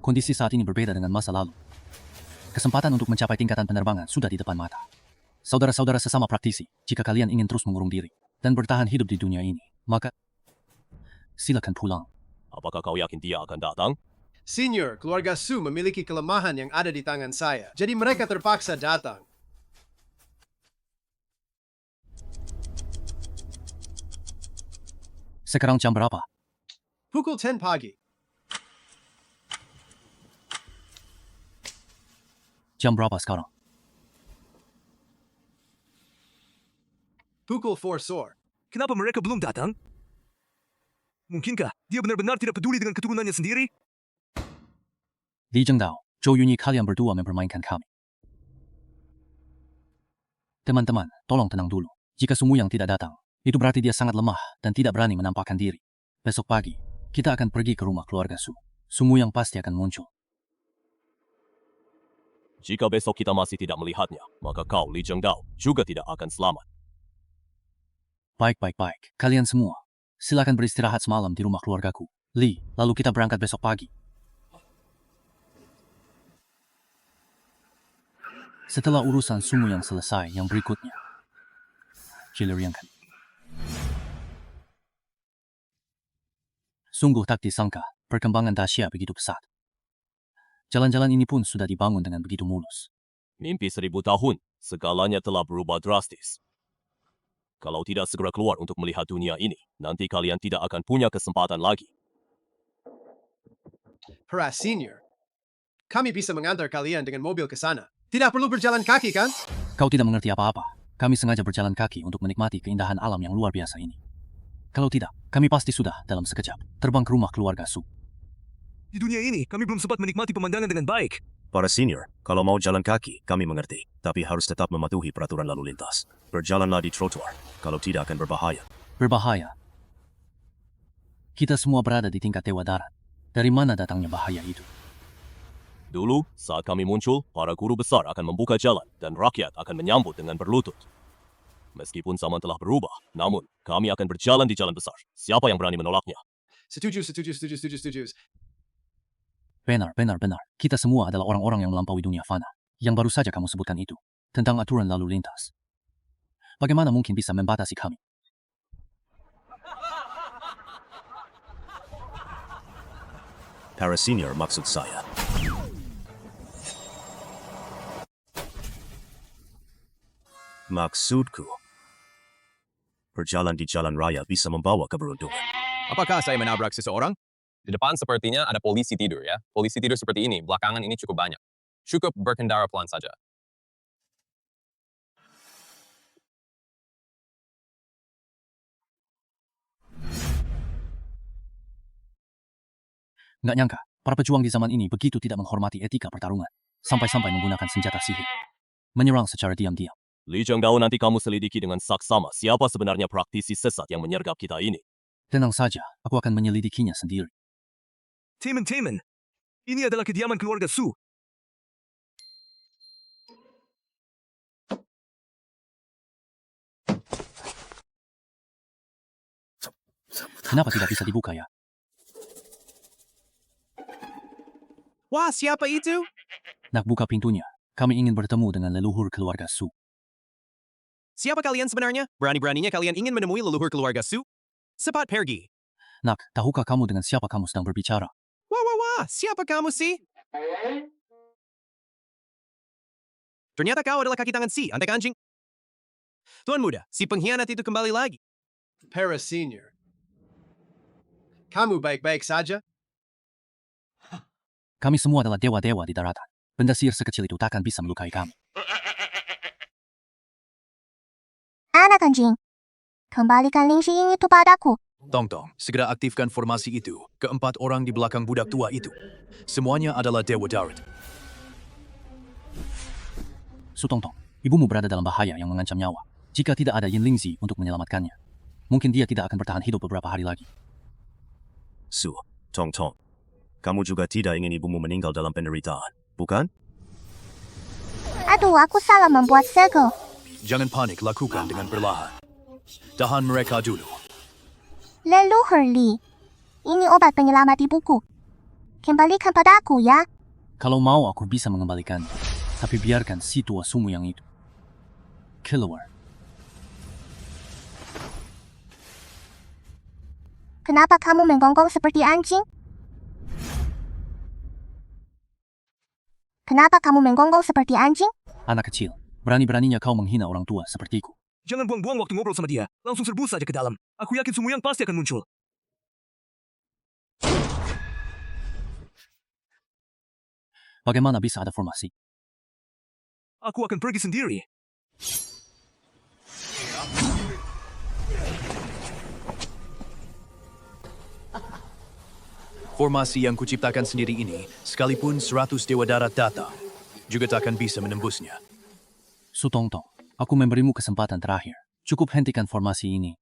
Kondisi saat ini berbeda dengan masa lalu. Kesempatan untuk mencapai tingkatan penerbangan sudah di depan mata. Saudara-saudara sesama praktisi, jika kalian ingin terus mengurung diri dan bertahan hidup di dunia ini, maka silakan pulang. Apakah kau yakin dia akan datang? Senior, keluarga Su memiliki kelemahan yang ada di tangan saya. Jadi mereka terpaksa datang. Sekarang jam berapa? Pukul 10 pagi. Jam berapa sekarang? Pukul 4 sore. Kenapa mereka belum datang? Mungkinkah dia benar-benar tidak peduli dengan keturunannya sendiri? Li Zhengdao, Zhou Yunyi, kalian berdua mempermainkan kami. Teman-teman, tolong tenang dulu. Jika Sumu yang tidak datang, itu berarti dia sangat lemah dan tidak berani menampakkan diri. Besok pagi, kita akan pergi ke rumah keluarga Su. Sumu yang pasti akan muncul. Jika besok kita masih tidak melihatnya, maka kau, Li Zhengdao, juga tidak akan selamat. Baik. Kalian semua, silakan beristirahat semalam di rumah keluargaku. Li, lalu kita berangkat besok pagi. Setelah urusan Sumu yang selesai, yang berikutnya, Jiliriankan. Sungguh tak disangka, perkembangan dahsyat begitu pesat. Jalan-jalan ini pun sudah dibangun dengan begitu mulus. Mimpi 1000 tahun, segalanya telah berubah drastis. Kalau tidak segera keluar untuk melihat dunia ini, nanti kalian tidak akan punya kesempatan lagi. Para senior, kami bisa mengantar kalian dengan mobil ke sana. Tidak perlu berjalan kaki, kan? Kau tidak mengerti apa-apa. Kami sengaja berjalan kaki untuk menikmati keindahan alam yang luar biasa ini. Kalau tidak, kami pasti sudah dalam sekejap terbang ke rumah keluarga Su. Di dunia ini, kami belum sempat menikmati pemandangan dengan baik. Para senior, kalau mau jalan kaki, kami mengerti. Tapi harus tetap mematuhi peraturan lalu lintas. Berjalanlah di trotoar, kalau tidak akan berbahaya. Berbahaya? Kita semua berada di tingkat dewa darat. Dari mana datangnya bahaya itu? Dulu, saat kami muncul, para guru besar akan membuka jalan dan rakyat akan menyambut dengan berlutut. Meskipun zaman telah berubah, namun kami akan berjalan di jalan besar. Siapa yang berani menolaknya? Setuju. Benar. Kita semua adalah orang-orang yang melampaui dunia fana. Yang baru saja kamu sebutkan itu, tentang aturan lalu lintas. Bagaimana mungkin bisa membatasi kami? Para senior maksud saya. Maksudku, berjalan di jalan raya bisa membawa keberuntungan. Apakah saya menabrak seseorang? Di depan sepertinya ada polisi tidur ya. Polisi tidur seperti ini, belakangan ini cukup banyak. Cukup berkendara pelan saja. Nggak nyangka, para pejuang di zaman ini begitu tidak menghormati etika pertarungan. Sampai-sampai menggunakan senjata sihir. Menyerang secara diam-diam. Li Zhengdao, nanti kamu selidiki dengan saksama siapa sebenarnya praktisi sesat yang menyergap kita ini. Tenang saja, aku akan menyelidikinya sendiri. Teman, ini adalah kediaman keluarga Su. Kenapa tidak bisa dibuka ya? Wah, siapa itu? Nak buka pintunya. Kami ingin bertemu dengan leluhur keluarga Su. Siapa kalian sebenarnya? Berani-beraninya kalian ingin menemui leluhur keluarga Su? Cepat pergi. Nak, tahukah kamu dengan siapa kamu sedang berbicara? Wah, siapa kamu sih? Ternyata kau adalah kaki tangan si antek anjing. Tuan muda, si pengkhianat itu kembali lagi. Para senior, kamu baik-baik saja? Kami semua adalah dewa-dewa di daratan. Benda sihir sekecil itu takkan bisa melukai kami. Anak anjing, kembalikan Ling Xiying itu padaku. Tong, segera aktifkan formasi itu. Keempat orang di belakang budak tua itu. Semuanya adalah dewa darat. Su Tongtong, ibumu berada dalam bahaya yang mengancam nyawa. Jika tidak ada Yin Lingzi untuk menyelamatkannya, mungkin dia tidak akan bertahan hidup beberapa hari lagi. Su, Tong, kamu juga tidak ingin ibumu meninggal dalam penderitaan, bukan? Aduh, aku salah membuat segel. Jangan panik, lakukan dengan perlahan. Tahan mereka dulu. Leluhur Li, ini obat penyelamat ibuku. Kembalikan padaku ya. Kalau mau aku bisa mengembalikannya. Tapi biarkan si tua Sumu yang itu. keluar. Kenapa kamu menggonggong seperti anjing? Kenapa kamu menggonggong seperti anjing? Anak kecil, berani-beraninya kau menghina orang tua sepertiku. Jangan buang-buang waktu ngobrol sama dia. Langsung serbu saja ke dalam. Aku yakin Sumuyang pasti akan muncul. Bagaimana bisa ada formasi? Aku akan pergi sendiri. Formasi yang kuciptakan sendiri ini, sekalipun 100 Dewa Darat datang, juga takkan bisa menembusnya. Su Tongtong, aku memberimu kesempatan terakhir. Cukup hentikan formasi ini.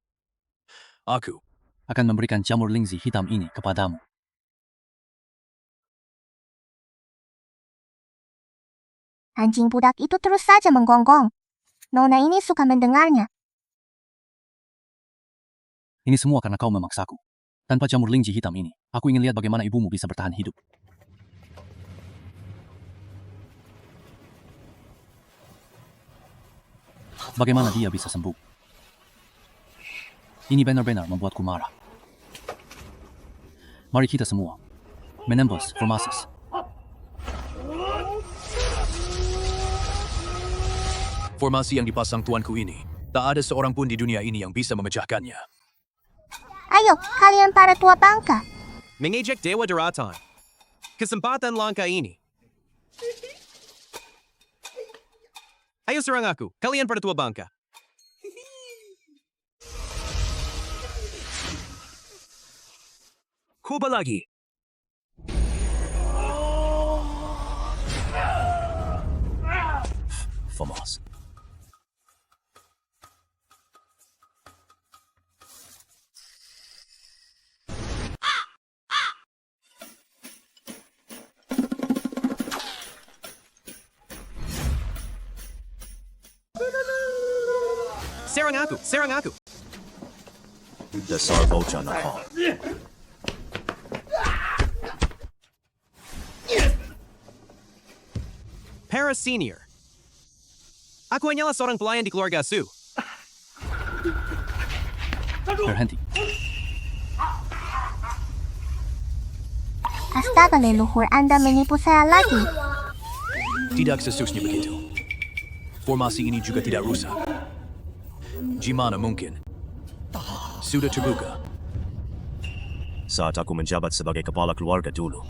Aku akan memberikan jamur lingzi hitam ini kepadamu. Anjing budak itu terus saja menggonggong. Nona ini suka mendengarnya. Ini semua karena kau memaksaku. Tanpa jamur lingzi hitam ini, aku ingin lihat bagaimana ibumu bisa bertahan hidup. Bagaimana dia bisa sembuh? Ini benar-benar membuatku marah. Mari kita semua menembus formasi. Formasi yang dipasang tuanku ini, tak ada seorang pun di dunia ini yang bisa memecahkannya. Ayo, kalian para tua bangka. Mengejek Dewa Daratan. Kesempatan langka ini. Ayo serang aku, kalian para tua bangka. Coba lagi. Famas. Serang aku. Dasar bocah nakal. Para Senior. Aku hanyalah seorang pelayan di keluarga Su. Berhenti. Astaga leluhur, Anda menipu saya lagi. Tidak sesusnya begitu. Formasi ini juga tidak rusak. Gimana mungkin? Sudah terbuka. Saat aku menjabat sebagai kepala keluarga dulu,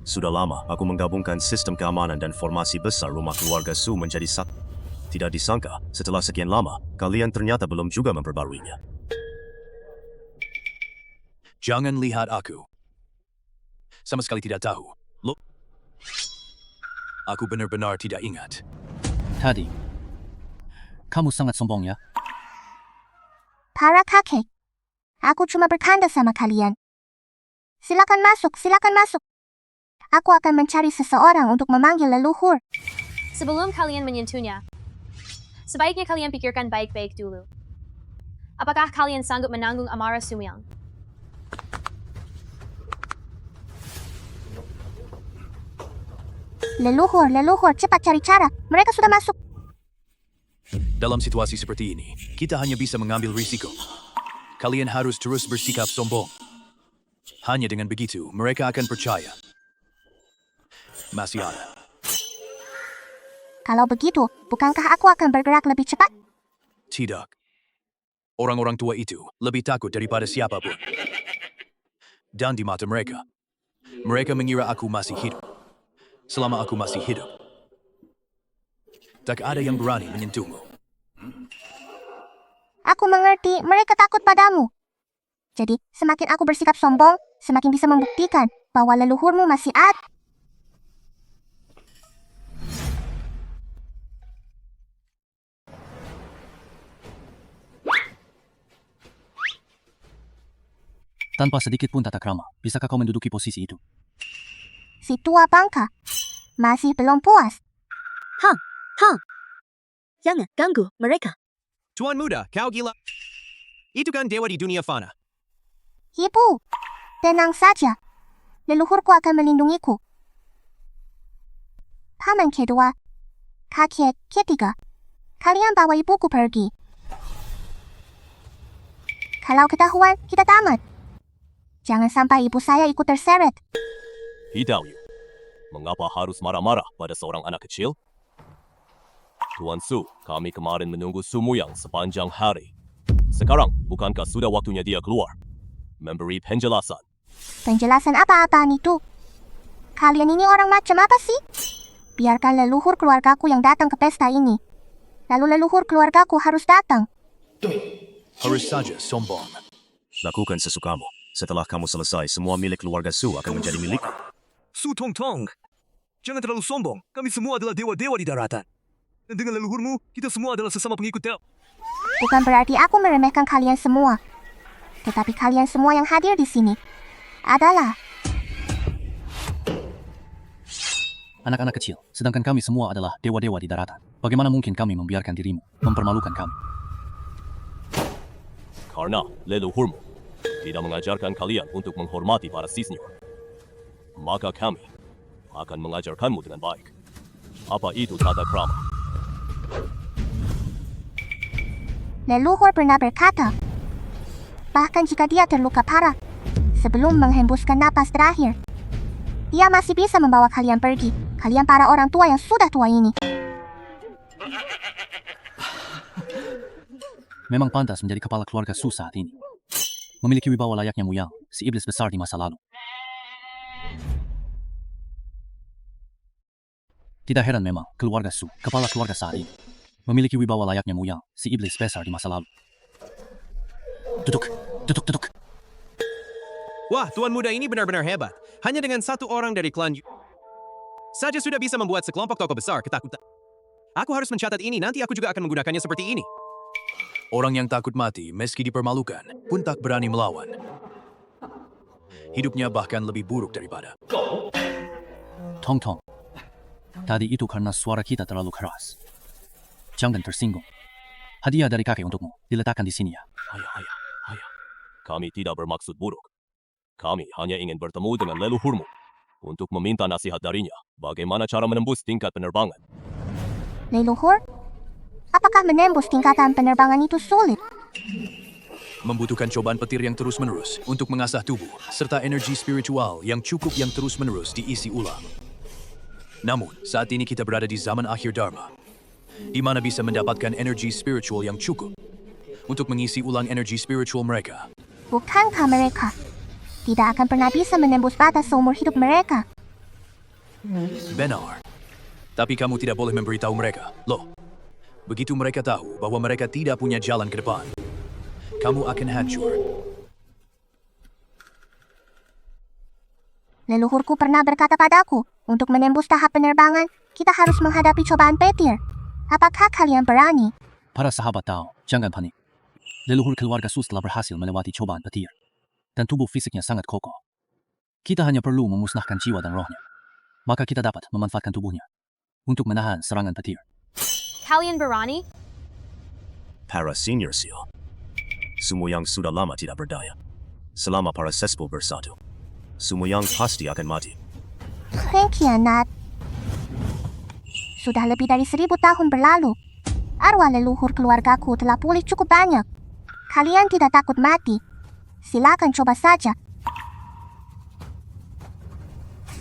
sudah lama aku menggabungkan sistem keamanan dan formasi besar rumah keluarga Su menjadi satu. Tidak disangka, setelah sekian lama, kalian ternyata belum juga memperbaruinya. Jangan lihat aku. Sama sekali tidak tahu. Aku benar-benar tidak ingat. Tadi, kamu sangat sombong ya? Para kakek, aku cuma bercanda sama kalian. Silakan masuk, silakan masuk. Aku akan mencari seseorang untuk memanggil leluhur. Sebelum kalian menyentuhnya, sebaiknya kalian pikirkan baik-baik dulu. Apakah kalian sanggup menanggung amarah Sumuyang? Leluhur, cepat cari cara. Mereka sudah masuk. Dalam situasi seperti ini, kita hanya bisa mengambil risiko. Kalian harus terus bersikap sombong. Hanya dengan begitu, mereka akan percaya. Masih ada. Kalau begitu, bukankah aku akan bergerak lebih cepat? Tidak. Orang-orang tua itu lebih takut daripada siapapun. Dan di mata mereka, mereka mengira aku masih hidup. Selama aku masih hidup, tak ada yang berani menyentuhmu. Aku mengerti, mereka takut padamu. Jadi, semakin aku bersikap sombong, semakin bisa membuktikan bahwa leluhurmu masih ada. Tanpa sedikit pun tata krama, bisakah kau menduduki posisi itu? Si tua bangka masih belum puas. Jangan ganggu mereka. Tuan muda, kau gila. Itu kan dewa di dunia fana. Ibu, tenang saja. Leluhurku akan melindungiku. Paman kedua, kakek ketiga, Kalian bawa ibuku pergi. Kalau ketahuan, kita tamat. Jangan sampai ibu saya ikut terseret. Hidao Yu, mengapa harus marah-marah pada seorang anak kecil? Tuan Su, kami kemarin menunggu Sumuyang sepanjang hari. Sekarang, bukankah sudah waktunya dia keluar? Memberi penjelasan. Penjelasan apa-apaan itu? Kalian ini orang macam apa sih? Biarkan leluhur keluargaku yang datang ke pesta ini. Lalu leluhur keluargaku harus datang. Harus saja sombong. Lakukan sesukamu. Setelah kamu selesai, semua milik keluarga Su akan menjadi milikku. Su Tong Tong, jangan terlalu sombong. Kami semua adalah dewa-dewa di daratan. Dan dengan leluhurmu, kita semua adalah sesama pengikut Tao. Bukan berarti aku meremehkan kalian semua. Tetapi kalian semua yang hadir di sini adalah Anak-anak kecil, sedangkan kami semua adalah dewa-dewa di daratan. Bagaimana mungkin kami membiarkan dirimu mempermalukan kami? Karena leluhurmu tidak mengajarkan kalian untuk menghormati para senior. Maka kami akan mengajarkanmu dengan baik. Apa itu tata krama? leluhur pernah berkata, bahkan jika dia terluka parah, sebelum menghembuskan napas terakhir, dia masih bisa membawa kalian pergi. Kalian para orang tua yang sudah tua ini. Memang pantas menjadi kepala keluarga Su saat ini. Memiliki wibawa layaknya Muyang, si iblis besar di masa lalu. Tidak heran memang, keluarga Su, kepala keluarga saat ini, memiliki wibawa layaknya Muyang, si iblis besar di masa lalu. Duduk, duduk, duduk. Wah, tuan muda ini benar-benar hebat. Hanya dengan satu orang dari klan saja sudah bisa membuat sekelompok tokoh besar ketakutan. Aku harus mencatat ini, nanti aku juga akan menggunakannya seperti ini. Orang yang takut mati meski dipermalukan pun tak berani melawan. Hidupnya bahkan lebih buruk daripada. Tong Tong, tadi itu karena suara kita terlalu keras. Jangan tersinggung. Hadiah dari kakek untukmu, diletakkan di sini ya. Ayah. Kami tidak bermaksud buruk. Kami hanya ingin bertemu dengan leluhurmu untuk meminta nasihat darinya bagaimana cara menembus tingkat penerbangan. Leluhur? Apakah menembus tingkatan penerbangan itu sulit? Membutuhkan cobaan petir yang terus-menerus untuk mengasah tubuh, serta energi spiritual yang cukup yang terus-menerus diisi ulang. Namun, saat ini kita berada di zaman akhir Dharma, di mana bisa mendapatkan energi spiritual yang cukup untuk mengisi ulang energi spiritual mereka. Bukankah mereka tidak akan pernah bisa menembus batas seumur hidup mereka? Benar. Tapi kamu tidak boleh memberitahu mereka. Loh, begitu mereka tahu bahwa mereka tidak punya jalan ke depan, kamu akan hancur. Leluhurku pernah berkata padaku, untuk menembus tahap penerbangan, kita harus menghadapi cobaan petir. Apakah kalian berani? Para sahabat tahu, jangan panik. Leluhur keluarga Su telah berhasil melewati cobaan petir. Dan tubuh fisiknya sangat kokoh. Kita hanya perlu memusnahkan jiwa dan rohnya. Maka kita dapat memanfaatkan tubuhnya untuk menahan serangan petir. Kalian berani? Para senior seal. Sumuyang sudah lama tidak berdaya. Selama para sesepuh bersatu, Sumuyang pasti akan mati. Pengkhianat. Sudah lebih dari 1000 tahun berlalu. Arwah leluhur keluargaku telah pulih cukup banyak. Kalian tidak takut mati? Silakan coba saja.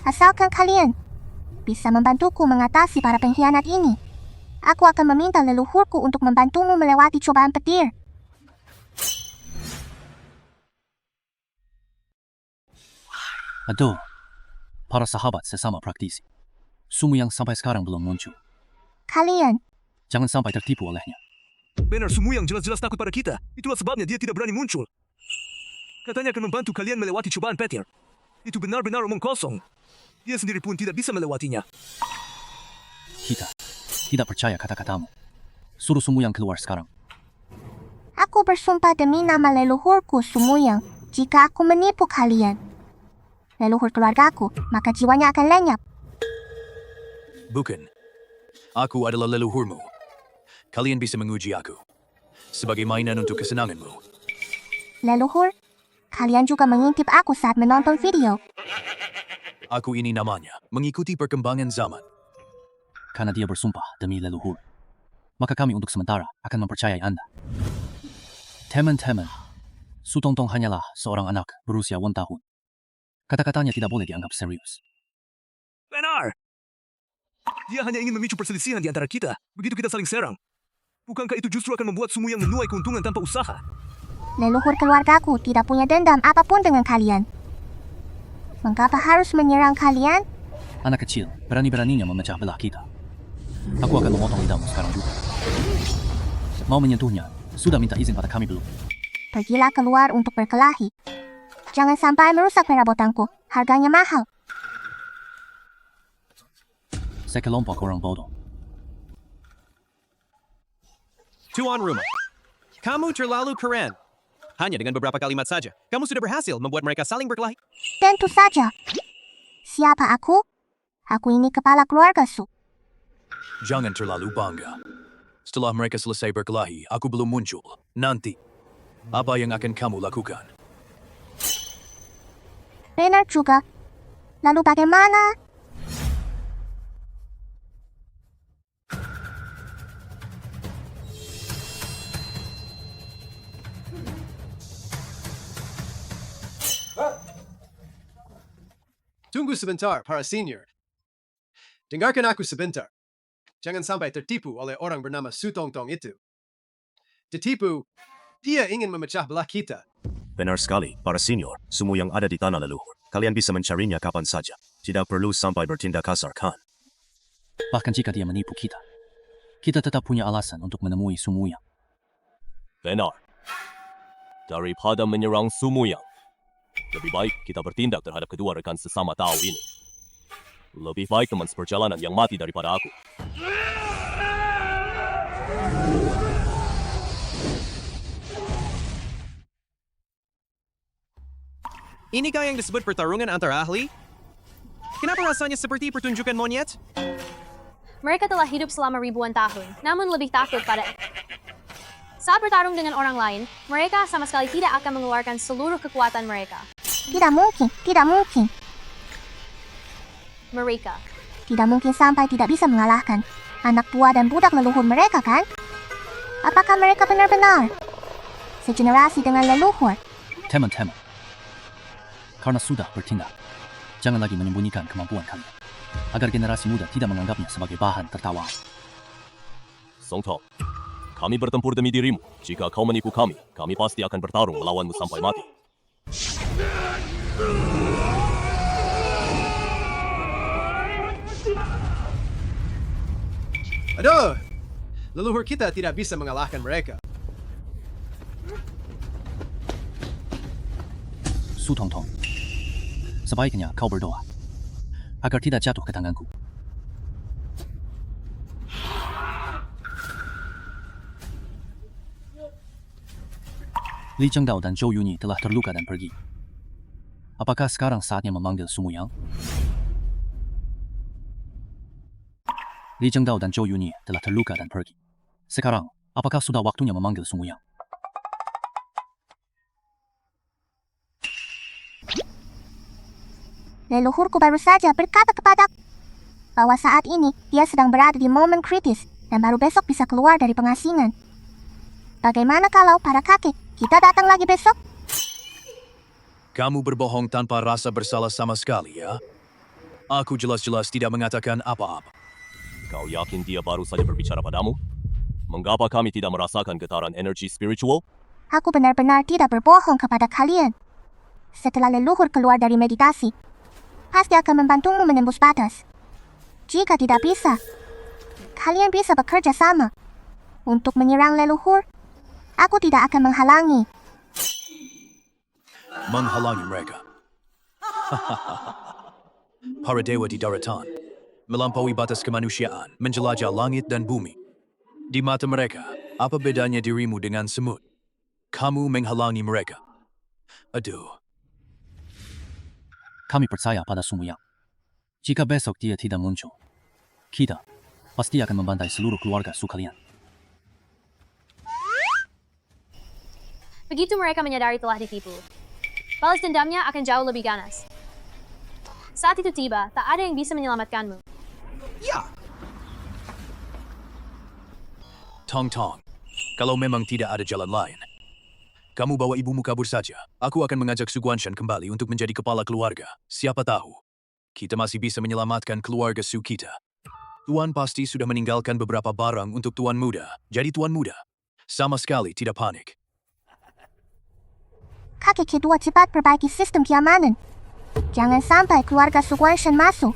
Asalkan kalian bisa membantuku mengatasi para pengkhianat ini, aku akan meminta leluhurku untuk membantumu melewati cobaan petir. Aduh, para sahabat sesama praktisi. Sumuyang sampai sekarang belum muncul. Kalian Jangan sampai tertipu olehnya. Benar, Sumuyang jelas-jelas takut pada kita. Itulah sebabnya dia tidak berani muncul. Katanya akan membantu kalian melewati cobaan petir. Itu benar-benar omong kosong. Dia sendiri pun tidak bisa melewatinya. Kita tidak percaya kata-katamu. Suruh Sumuyang keluar sekarang. Aku bersumpah demi nama leluhurku Sumuyang, jika aku menipu kalian, leluhur keluargaku, maka jiwanya akan lenyap. Bukan. Aku adalah leluhurmu. Kalian bisa menguji aku sebagai mainan untuk kesenanganmu. Leluhur, kalian juga mengintip aku saat menonton video. Aku ini namanya mengikuti perkembangan zaman. Karena dia bersumpah demi leluhur, maka kami untuk sementara akan mempercayai Anda. Teman-teman, Su Tongtong hanyalah seorang anak berusia 1 tahun. Kata-katanya tidak boleh dianggap serius. Benar! Dia hanya ingin memicu perselisihan di antara kita. Begitu kita saling serang. Bukankah itu justru akan membuat Sumuyang menuai keuntungan tanpa usaha? Leluhur keluargaku tidak punya dendam apapun dengan kalian. Mengapa harus menyerang kalian? Anak kecil, berani-beraninya memecah belah kita. Aku akan memotong lidahmu sekarang juga. Mau menyentuhnya, sudah minta izin pada kami belum? Pergilah keluar untuk berkelahi. Jangan sampai merusak perabotanku. Harganya mahal. Sekelompok orang bodoh. Tuan rumah. Kamu terlalu keren. Hanya dengan beberapa kalimat saja, kamu sudah berhasil membuat mereka saling berkelahi. Tentu saja. Siapa aku? Aku ini kepala keluarga Su. Jangan terlalu bangga. Setelah mereka selesai berkelahi, aku belum muncul. Nanti, apa yang akan kamu lakukan? Benar juga. Lalu bagaimana? Tunggu sebentar, para senior. Dengarkan aku sebentar. Jangan sampai tertipu oleh orang bernama Su Tongtong itu. Tertipu, dia ingin memecah belah kita. Benar sekali, para senior. Sumuyang ada di tanah leluhur. Kalian bisa mencarinya kapan saja. Tidak perlu sampai bertindak kasar, kan? Bahkan jika dia menipu kita, kita tetap punya alasan untuk menemui Sumuyang. Benar. Daripada menyerang Sumuyang, lebih baik kita bertindak terhadap kedua rekan sesama Tao ini. Lebih baik teman seperjalanan yang mati daripada aku. Inikah yang disebut pertarungan antara ahli? Kenapa rasanya seperti pertunjukan monyet? Mereka telah hidup selama ribuan tahun, namun lebih takut pada... Saat bertarung dengan orang lain, mereka sama sekali tidak akan mengeluarkan seluruh kekuatan mereka. Tidak mungkin, tidak mungkin. Mereka. Tidak mungkin sampai tidak bisa mengalahkan anak buah dan budak leluhur mereka, kan? Apakah mereka benar-benar segenerasi dengan leluhur? Teman-teman, karena sudah bertindak, jangan lagi menyembunyikan kemampuan kalian, agar generasi muda tidak menganggapnya sebagai bahan tertawa. Song Tong, kami bertempur demi dirimu. Jika kau menipu kami pasti akan bertarung melawanmu sampai mati. Aduh, leluhur kita tidak bisa mengalahkan mereka. Su Tongtong, sebaiknya kau berdoa agar tidak jatuh ke tanganku. Li Zhengdao dan Zhou Yunyi telah terluka dan pergi. Apakah sekarang saatnya memanggil Sumuyang? Li Zhengdao dan Zhou Yunyi telah terluka dan pergi. Sekarang, apakah sudah waktunya memanggil Sumuyang? Leluhurku baru saja berkata kepadaku bahwa saat ini dia sedang berada di momen kritis dan baru besok bisa keluar dari pengasingan. Bagaimana kalau para kakek kita datang lagi besok? Kamu berbohong tanpa rasa bersalah sama sekali, ya? Aku jelas-jelas tidak mengatakan apa-apa. Kau yakin dia baru saja berbicara padamu? Mengapa kami tidak merasakan getaran energi spiritual? Aku benar-benar tidak berbohong kepada kalian. Setelah leluhur keluar dari meditasi, pasti akan membantumu menembus batas. Jika tidak bisa, kalian bisa bekerja sama untuk menyerang leluhur. Aku tidak akan menghalangi. Menghalangi mereka. Para dewa di daratan, melampaui batas kemanusiaan, menjelajah langit dan bumi. Di mata mereka, apa bedanya dirimu dengan semut? Kamu menghalangi mereka. Aduh. Kami percaya pada Sumuyang. Jika besok dia tidak muncul, kita pasti akan membantai seluruh keluarga Su kalian. Begitu mereka menyadari telah ditipu, balas dendamnya akan jauh lebih ganas. Saat itu tiba, tak ada yang bisa menyelamatkanmu. Ya. Tong, kalau memang tidak ada jalan lain, kamu bawa ibumu kabur saja. Aku akan mengajak Su Guanshan kembali untuk menjadi kepala keluarga. Siapa tahu, kita masih bisa menyelamatkan keluarga Su kita. Tuan pasti sudah meninggalkan beberapa barang untuk Tuan Muda. Jadi Tuan Muda, sama sekali tidak panik. Kakek kedua cepat perbaiki sistem keamanan. Jangan sampai keluarga Su Guanshan masuk.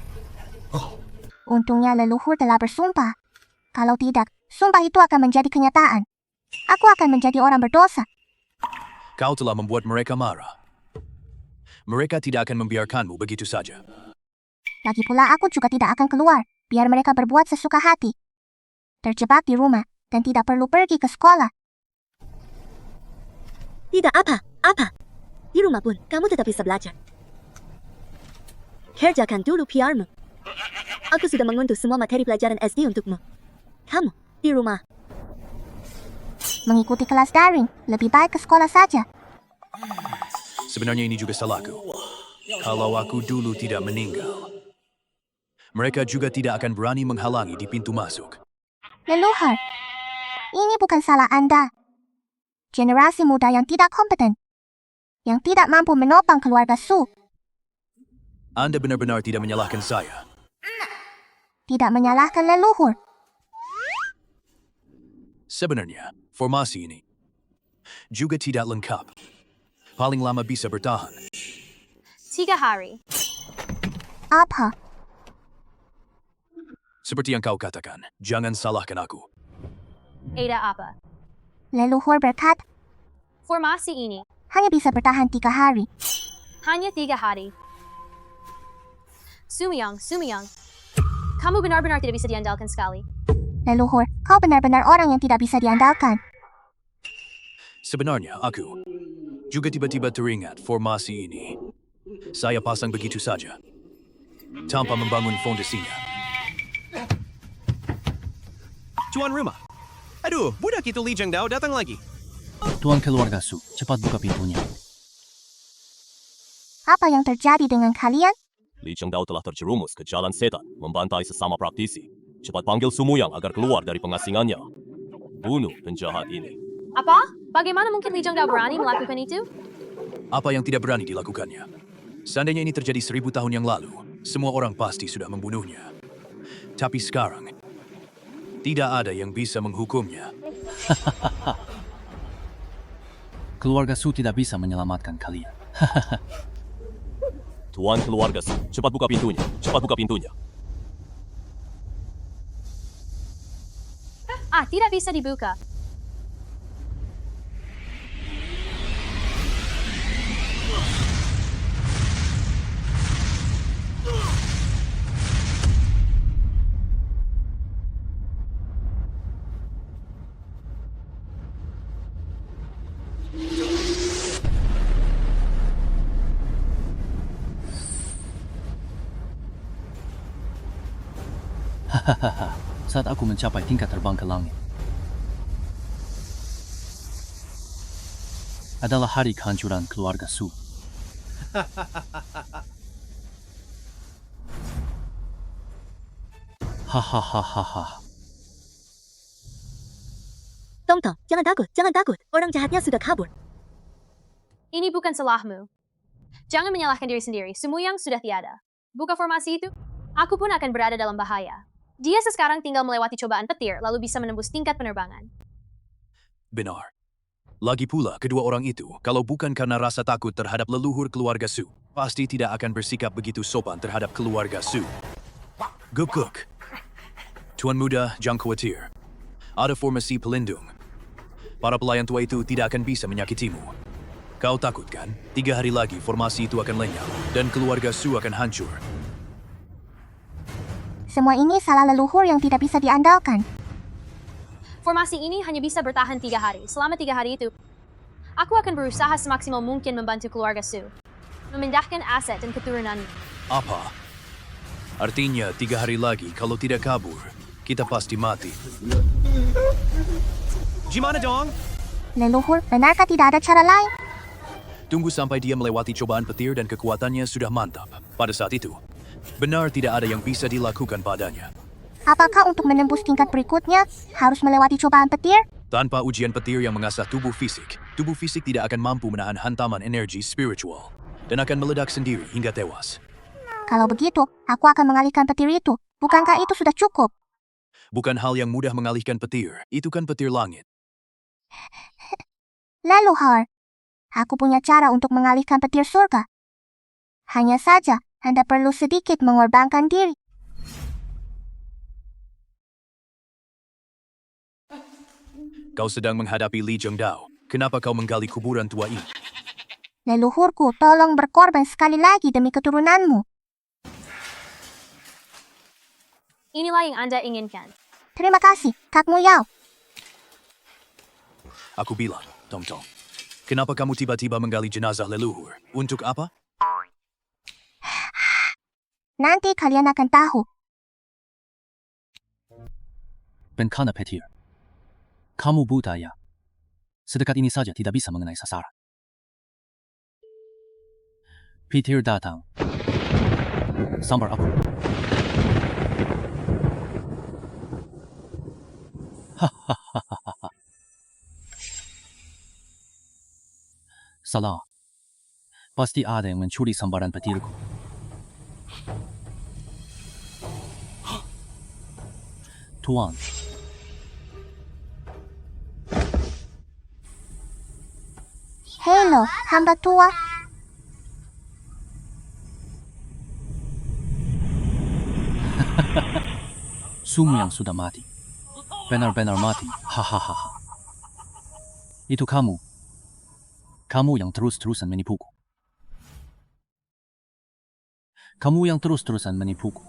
Untungnya leluhur telah bersumpah. Kalau tidak, sumpah itu akan menjadi kenyataan. Aku akan menjadi orang berdosa. Kau telah membuat mereka marah. Mereka tidak akan membiarkanmu begitu saja. Lagi pula aku juga tidak akan keluar, biar mereka berbuat sesuka hati. Terjebak di rumah, dan tidak perlu pergi ke sekolah. Tidak apa. Di rumah pun, kamu tetap bisa belajar. Kerjakan dulu PR-mu. Aku sudah mengunduh semua materi pelajaran SD untukmu. Kamu, di rumah. Mengikuti kelas daring, lebih baik ke sekolah saja. Sebenarnya ini juga salahku. Kalau aku dulu tidak meninggal, mereka juga tidak akan berani menghalangi di pintu masuk. Leluhur, ini bukan salah Anda. Generasi muda yang tidak kompeten, yang tidak mampu menopang keluarga Su, Anda benar-benar tidak menyalahkan saya. tidak menyalahkan leluhur. Sebenarnya, formasi ini juga tidak lengkap. Paling lama bisa bertahan 3 hari. Apa? Seperti yang kau katakan, jangan salahkan aku. Ada apa? Leluhur berkata, Formasi ini hanya bisa bertahan 3 hari. hanya 3 hari. Sumiyang. Kamu benar-benar tidak bisa diandalkan sekali. Leluhur, kau benar-benar orang yang tidak bisa diandalkan. Sebenarnya, aku juga tiba-tiba teringat formasi ini. Saya pasang begitu saja, tanpa membangun fondasinya. Tuan rumah. Aduh, budak itu Li Zhengdao datang lagi. Tuan keluarga Su, cepat buka pintunya. Apa yang terjadi dengan kalian? Li Zhengdao telah terjerumus ke jalan setan, membantai sesama praktisi. Cepat panggil Sumuyang agar keluar dari pengasingannya. Bunuh penjahat ini. Apa? Bagaimana mungkin Li Zhengdao berani melakukan itu? Apa yang tidak berani dilakukannya? Seandainya ini terjadi 1000 tahun yang lalu, semua orang pasti sudah membunuhnya. Tapi sekarang, tidak ada yang bisa menghukumnya. Keluarga Su tidak bisa menyelamatkan kalian. Tuan keluarga Su, cepat buka pintunya. Cepat buka pintunya. Tidak bisa dibuka. Saat aku mencapai tingkat terbang ke langit, adalah hari kehancuran keluarga Su. Hahaha. Tong, jangan takut. Orang jahatnya sudah kabur. Ini bukan salahmu. Jangan menyalahkan diri sendiri. Sumuyang sudah tiada. Buka formasi itu, aku pun akan berada dalam bahaya. Dia sekarang tinggal melewati cobaan petir, lalu bisa menembus tingkat penerbangan. Benar. Lagi pula, kedua orang itu, kalau bukan karena rasa takut terhadap leluhur keluarga Su, pasti tidak akan bersikap begitu sopan terhadap keluarga Su. Guk. Tuan Muda, jangan khawatir. Ada formasi pelindung. Para pelayan tua itu tidak akan bisa menyakitimu. Kau takut kan? 3 hari lagi formasi itu akan lenyap, dan keluarga Su akan hancur. Semua ini salah leluhur yang tidak bisa diandalkan. Formasi ini hanya bisa bertahan 3 hari. Selama 3 hari itu, aku akan berusaha semaksimal mungkin membantu keluarga Su. Memindahkan aset dan keturunan. Apa? Artinya 3 hari lagi kalau tidak kabur, kita pasti mati. Gimana dong? Leluhur, benarkah tidak ada cara lain? Tunggu sampai dia melewati cobaan petir dan kekuatannya sudah mantap. Pada saat itu, benar tidak ada yang bisa dilakukan padanya. Apakah untuk menembus tingkat berikutnya harus melewati cobaan petir? Tanpa ujian petir yang mengasah tubuh fisik tidak akan mampu menahan hantaman energi spiritual dan akan meledak sendiri hingga tewas. Kalau begitu, aku akan mengalihkan petir itu. Bukankah itu sudah cukup? Bukan hal yang mudah mengalihkan petir, itu kan petir langit. Leluhur, aku punya cara untuk mengalihkan petir surga. Hanya saja, Anda perlu sedikit mengorbankan diri. Kau sedang menghadapi Li Zhengdao. Kenapa kau menggali kuburan tua ini? Leluhurku, tolong berkorban sekali lagi demi keturunanmu. Inilah yang Anda inginkan. Terima kasih, Kak Muyao. Aku bilang, Tong Tong. Kenapa kamu tiba-tiba menggali jenazah leluhur? Untuk apa? Nanti kalian akan tahu. Benkana petir. Kamu buta ya. Sedekat ini saja tidak bisa mengenai sasaran. Petir datang. Sambar aku. Hahaha. Salah. Pasti ada yang mencuri sambaran petirku. Tuan. Halo, hamba tua. Sumu yang sudah mati. Benar-benar mati. Hahaha. Itu kamu. Kamu yang terus-terusan menipuku. Kamu yang terus-terusan menipuku.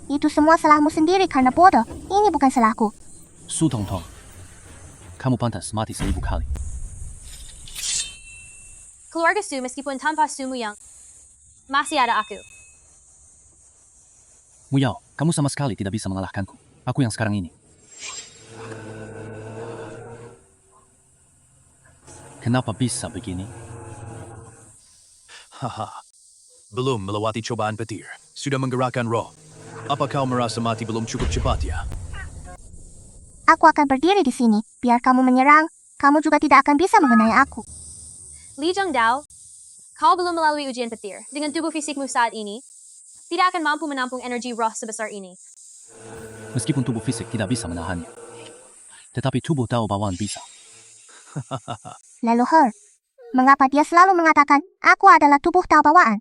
Itu semua salahmu sendiri karena bodoh. Ini bukan salahku. Su Tongtong. Kamu pantas mati 1000 kali. Keluarga Su meskipun tanpa Sumu yang masih ada aku. Muyao, kamu sama sekali tidak bisa mengalahkanku. Aku yang sekarang ini. Kenapa bisa begini? Haha. Belum melewati cobaan petir. Sudah menggerakkan roh. Apa kau merasa mati belum cukup cepat ya? Aku akan berdiri di sini. Biar kamu menyerang, kamu juga tidak akan bisa mengenai aku. Li Zhengdao, kau belum melalui ujian petir. Dengan tubuh fisikmu saat ini, tidak akan mampu menampung energi roh sebesar ini. Meskipun tubuh fisik tidak bisa menahannya. Tetapi tubuh Dao Bawan bisa. Leluhur, mengapa dia selalu mengatakan, aku adalah tubuh Tao Bawaan?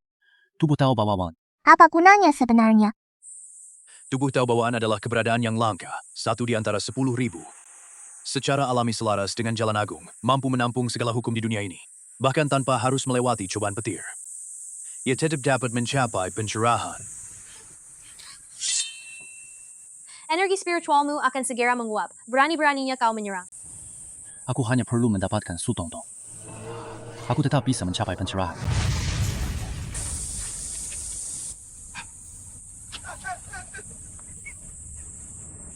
Tubuh Dao Bawan. Apa gunanya sebenarnya? Tubuh Tao Bawaan adalah keberadaan yang langka, satu di antara 10.000. Secara alami selaras dengan Jalan Agung, mampu menampung segala hukum di dunia ini. Bahkan tanpa harus melewati cobaan petir. Ia tetap dapat mencapai pencerahan. Energi spiritualmu akan segera menguap. Berani-beraninya kau menyerang. Aku hanya perlu mendapatkan Su Tongtong. Aku tetap bisa mencapai pencerahan.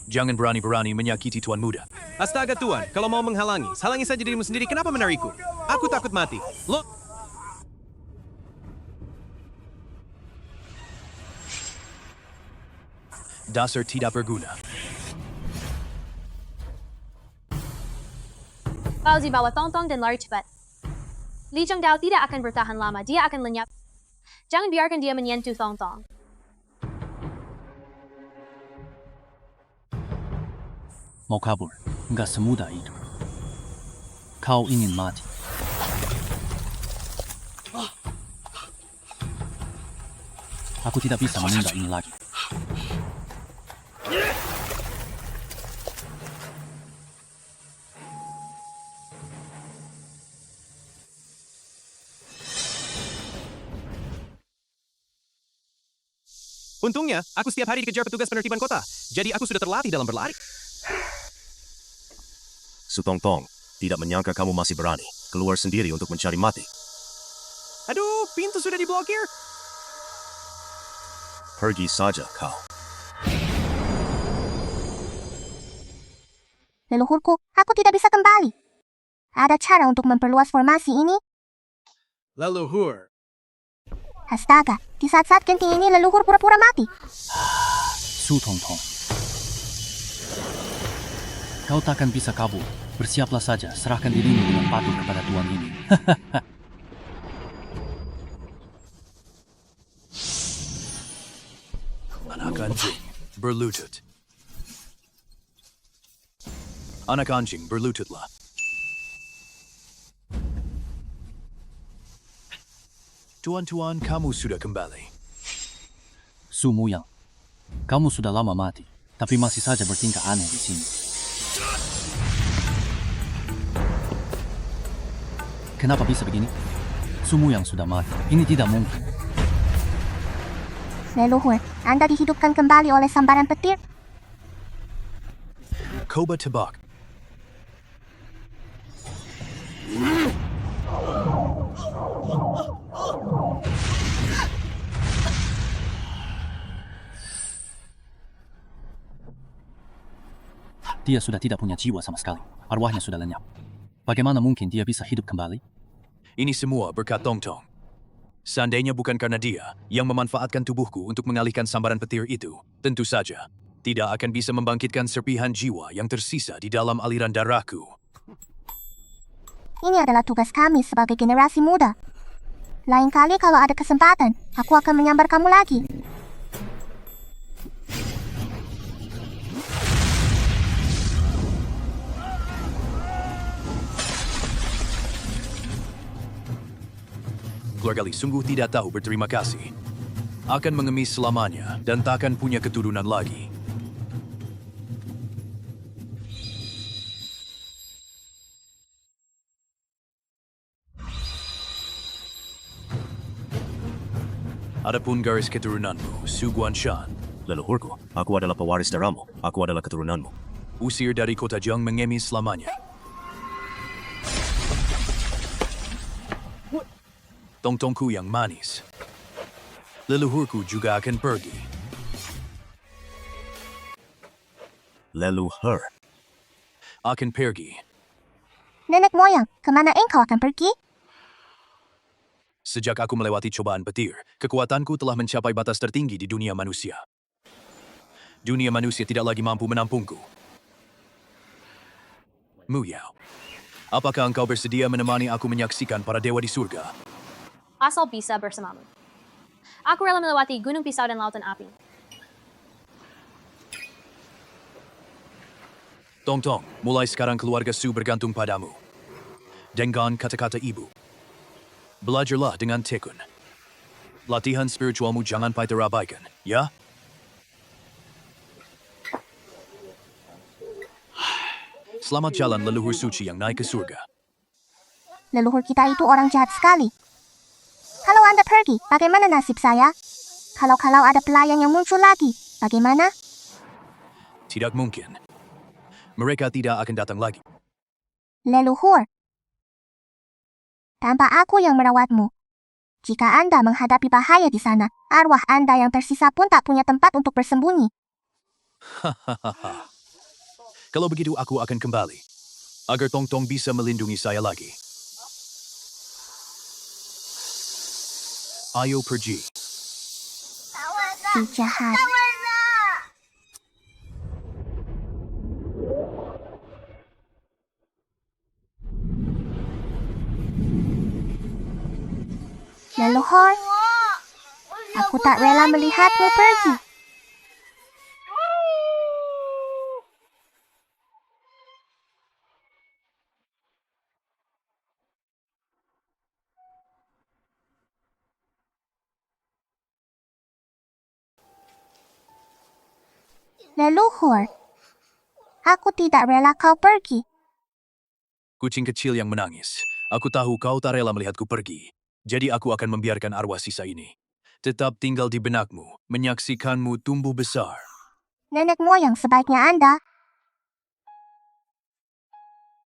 Jangan berani-berani menyakiti Tuan Muda. Astaga Tuan, kalau mau menghalangi, halangi saja dirimu sendiri. Kenapa menariku? Aku takut mati. Dasar tidak berguna. Fauzi bawa Tongtong dan lari cepat. Li Zhengdao tidak akan bertahan lama. Dia akan lenyap. Jangan biarkan dia menyentuh Tongtong. Mau kabur, enggak semudah itu. Kau ingin mati. Aku tidak bisa menunda ini lagi. Untungnya, aku setiap hari dikejar petugas penertiban kota. Jadi aku sudah terlatih dalam berlari. Su Tongtong, tidak menyangka kamu masih berani keluar sendiri untuk mencari mati. Aduh, pintu sudah diblokir. Pergi saja kau. Leluhurku, aku tidak bisa kembali. Ada cara untuk memperluas formasi ini? Leluhur. Astaga, di saat-saat genting ini leluhur pura-pura mati. Su Tongtong. Kau takkan bisa kabur. Bersiaplah saja, serahkan dirimu dengan patuh kepada tuan ini. Anak anjing, berlutut. Anak anjing, berlututlah. Tuan-tuan, kamu sudah kembali. Su Muyang, kamu sudah lama mati, tapi masih saja bertingkah aneh di sini. Kenapa bisa begini? Su Muyang sudah mati. Ini tidak mungkin. Leluhur, Anda dihidupkan kembali oleh sambaran petir. Coba tebak. Dia sudah tidak punya jiwa sama sekali. Arwahnya sudah lenyap. Bagaimana mungkin dia bisa hidup kembali? Ini semua berkat Tongtong. Seandainya bukan karena dia yang memanfaatkan tubuhku untuk mengalihkan sambaran petir itu, tentu saja tidak akan bisa membangkitkan serpihan jiwa yang tersisa di dalam aliran darahku. Ini adalah tugas kami sebagai generasi muda. Lain kali kalau ada kesempatan, aku akan menyambar kamu lagi. Keluarga Li sungguh tidak tahu berterima kasih. Akan mengemis selamanya dan takkan punya keturunan lagi. Adapun garis keturunanmu, Su Guanshan, Leluhurku, aku adalah pewaris darahmu. Aku adalah keturunanmu. usir dari kota Jiang mengemis selamanya. Tongtongku yang manis. Leluhurku juga akan pergi. Leluhur. Akan pergi. Nenek moyang, kemana engkau akan pergi? Sejak aku melewati cobaan petir, kekuatanku telah mencapai batas tertinggi di dunia manusia. Dunia manusia tidak lagi mampu menampungku. Mu Yao, apakah engkau bersedia menemani aku menyaksikan para dewa di surga? Asal bisa bersamamu. Aku rela melewati gunung pisau dan lautan api. Tongtong, mulai sekarang keluarga Su bergantung padamu. Dengan kata-kata ibu. Belajarlah dengan tekun. Latihan spiritualmu jangan pai terabaikan, ya? Selamat jalan leluhur suci yang naik ke surga. Leluhur kita itu orang jahat sekali. Kalau Anda pergi, bagaimana nasib saya? Kalau ada pelayan yang muncul lagi, bagaimana? Tidak mungkin. Mereka tidak akan datang lagi. Leluhur, tanpa aku yang merawatmu. Jika Anda menghadapi bahaya di sana, arwah Anda yang tersisa pun tak punya tempat untuk bersembunyi. Hahaha. Kalau begitu aku akan kembali. Agar Tongtong bisa melindungi saya lagi. Ayo pergi. Si jahat. Leluhur, aku tak rela melihatmu pergi. Leluhur, aku tidak rela kau pergi. Kucing kecil yang menangis. Aku tahu kau tak rela melihatku pergi. Jadi aku akan membiarkan arwah sisa ini tetap tinggal di benakmu, menyaksikanmu tumbuh besar. Nenek moyang sebaiknya Anda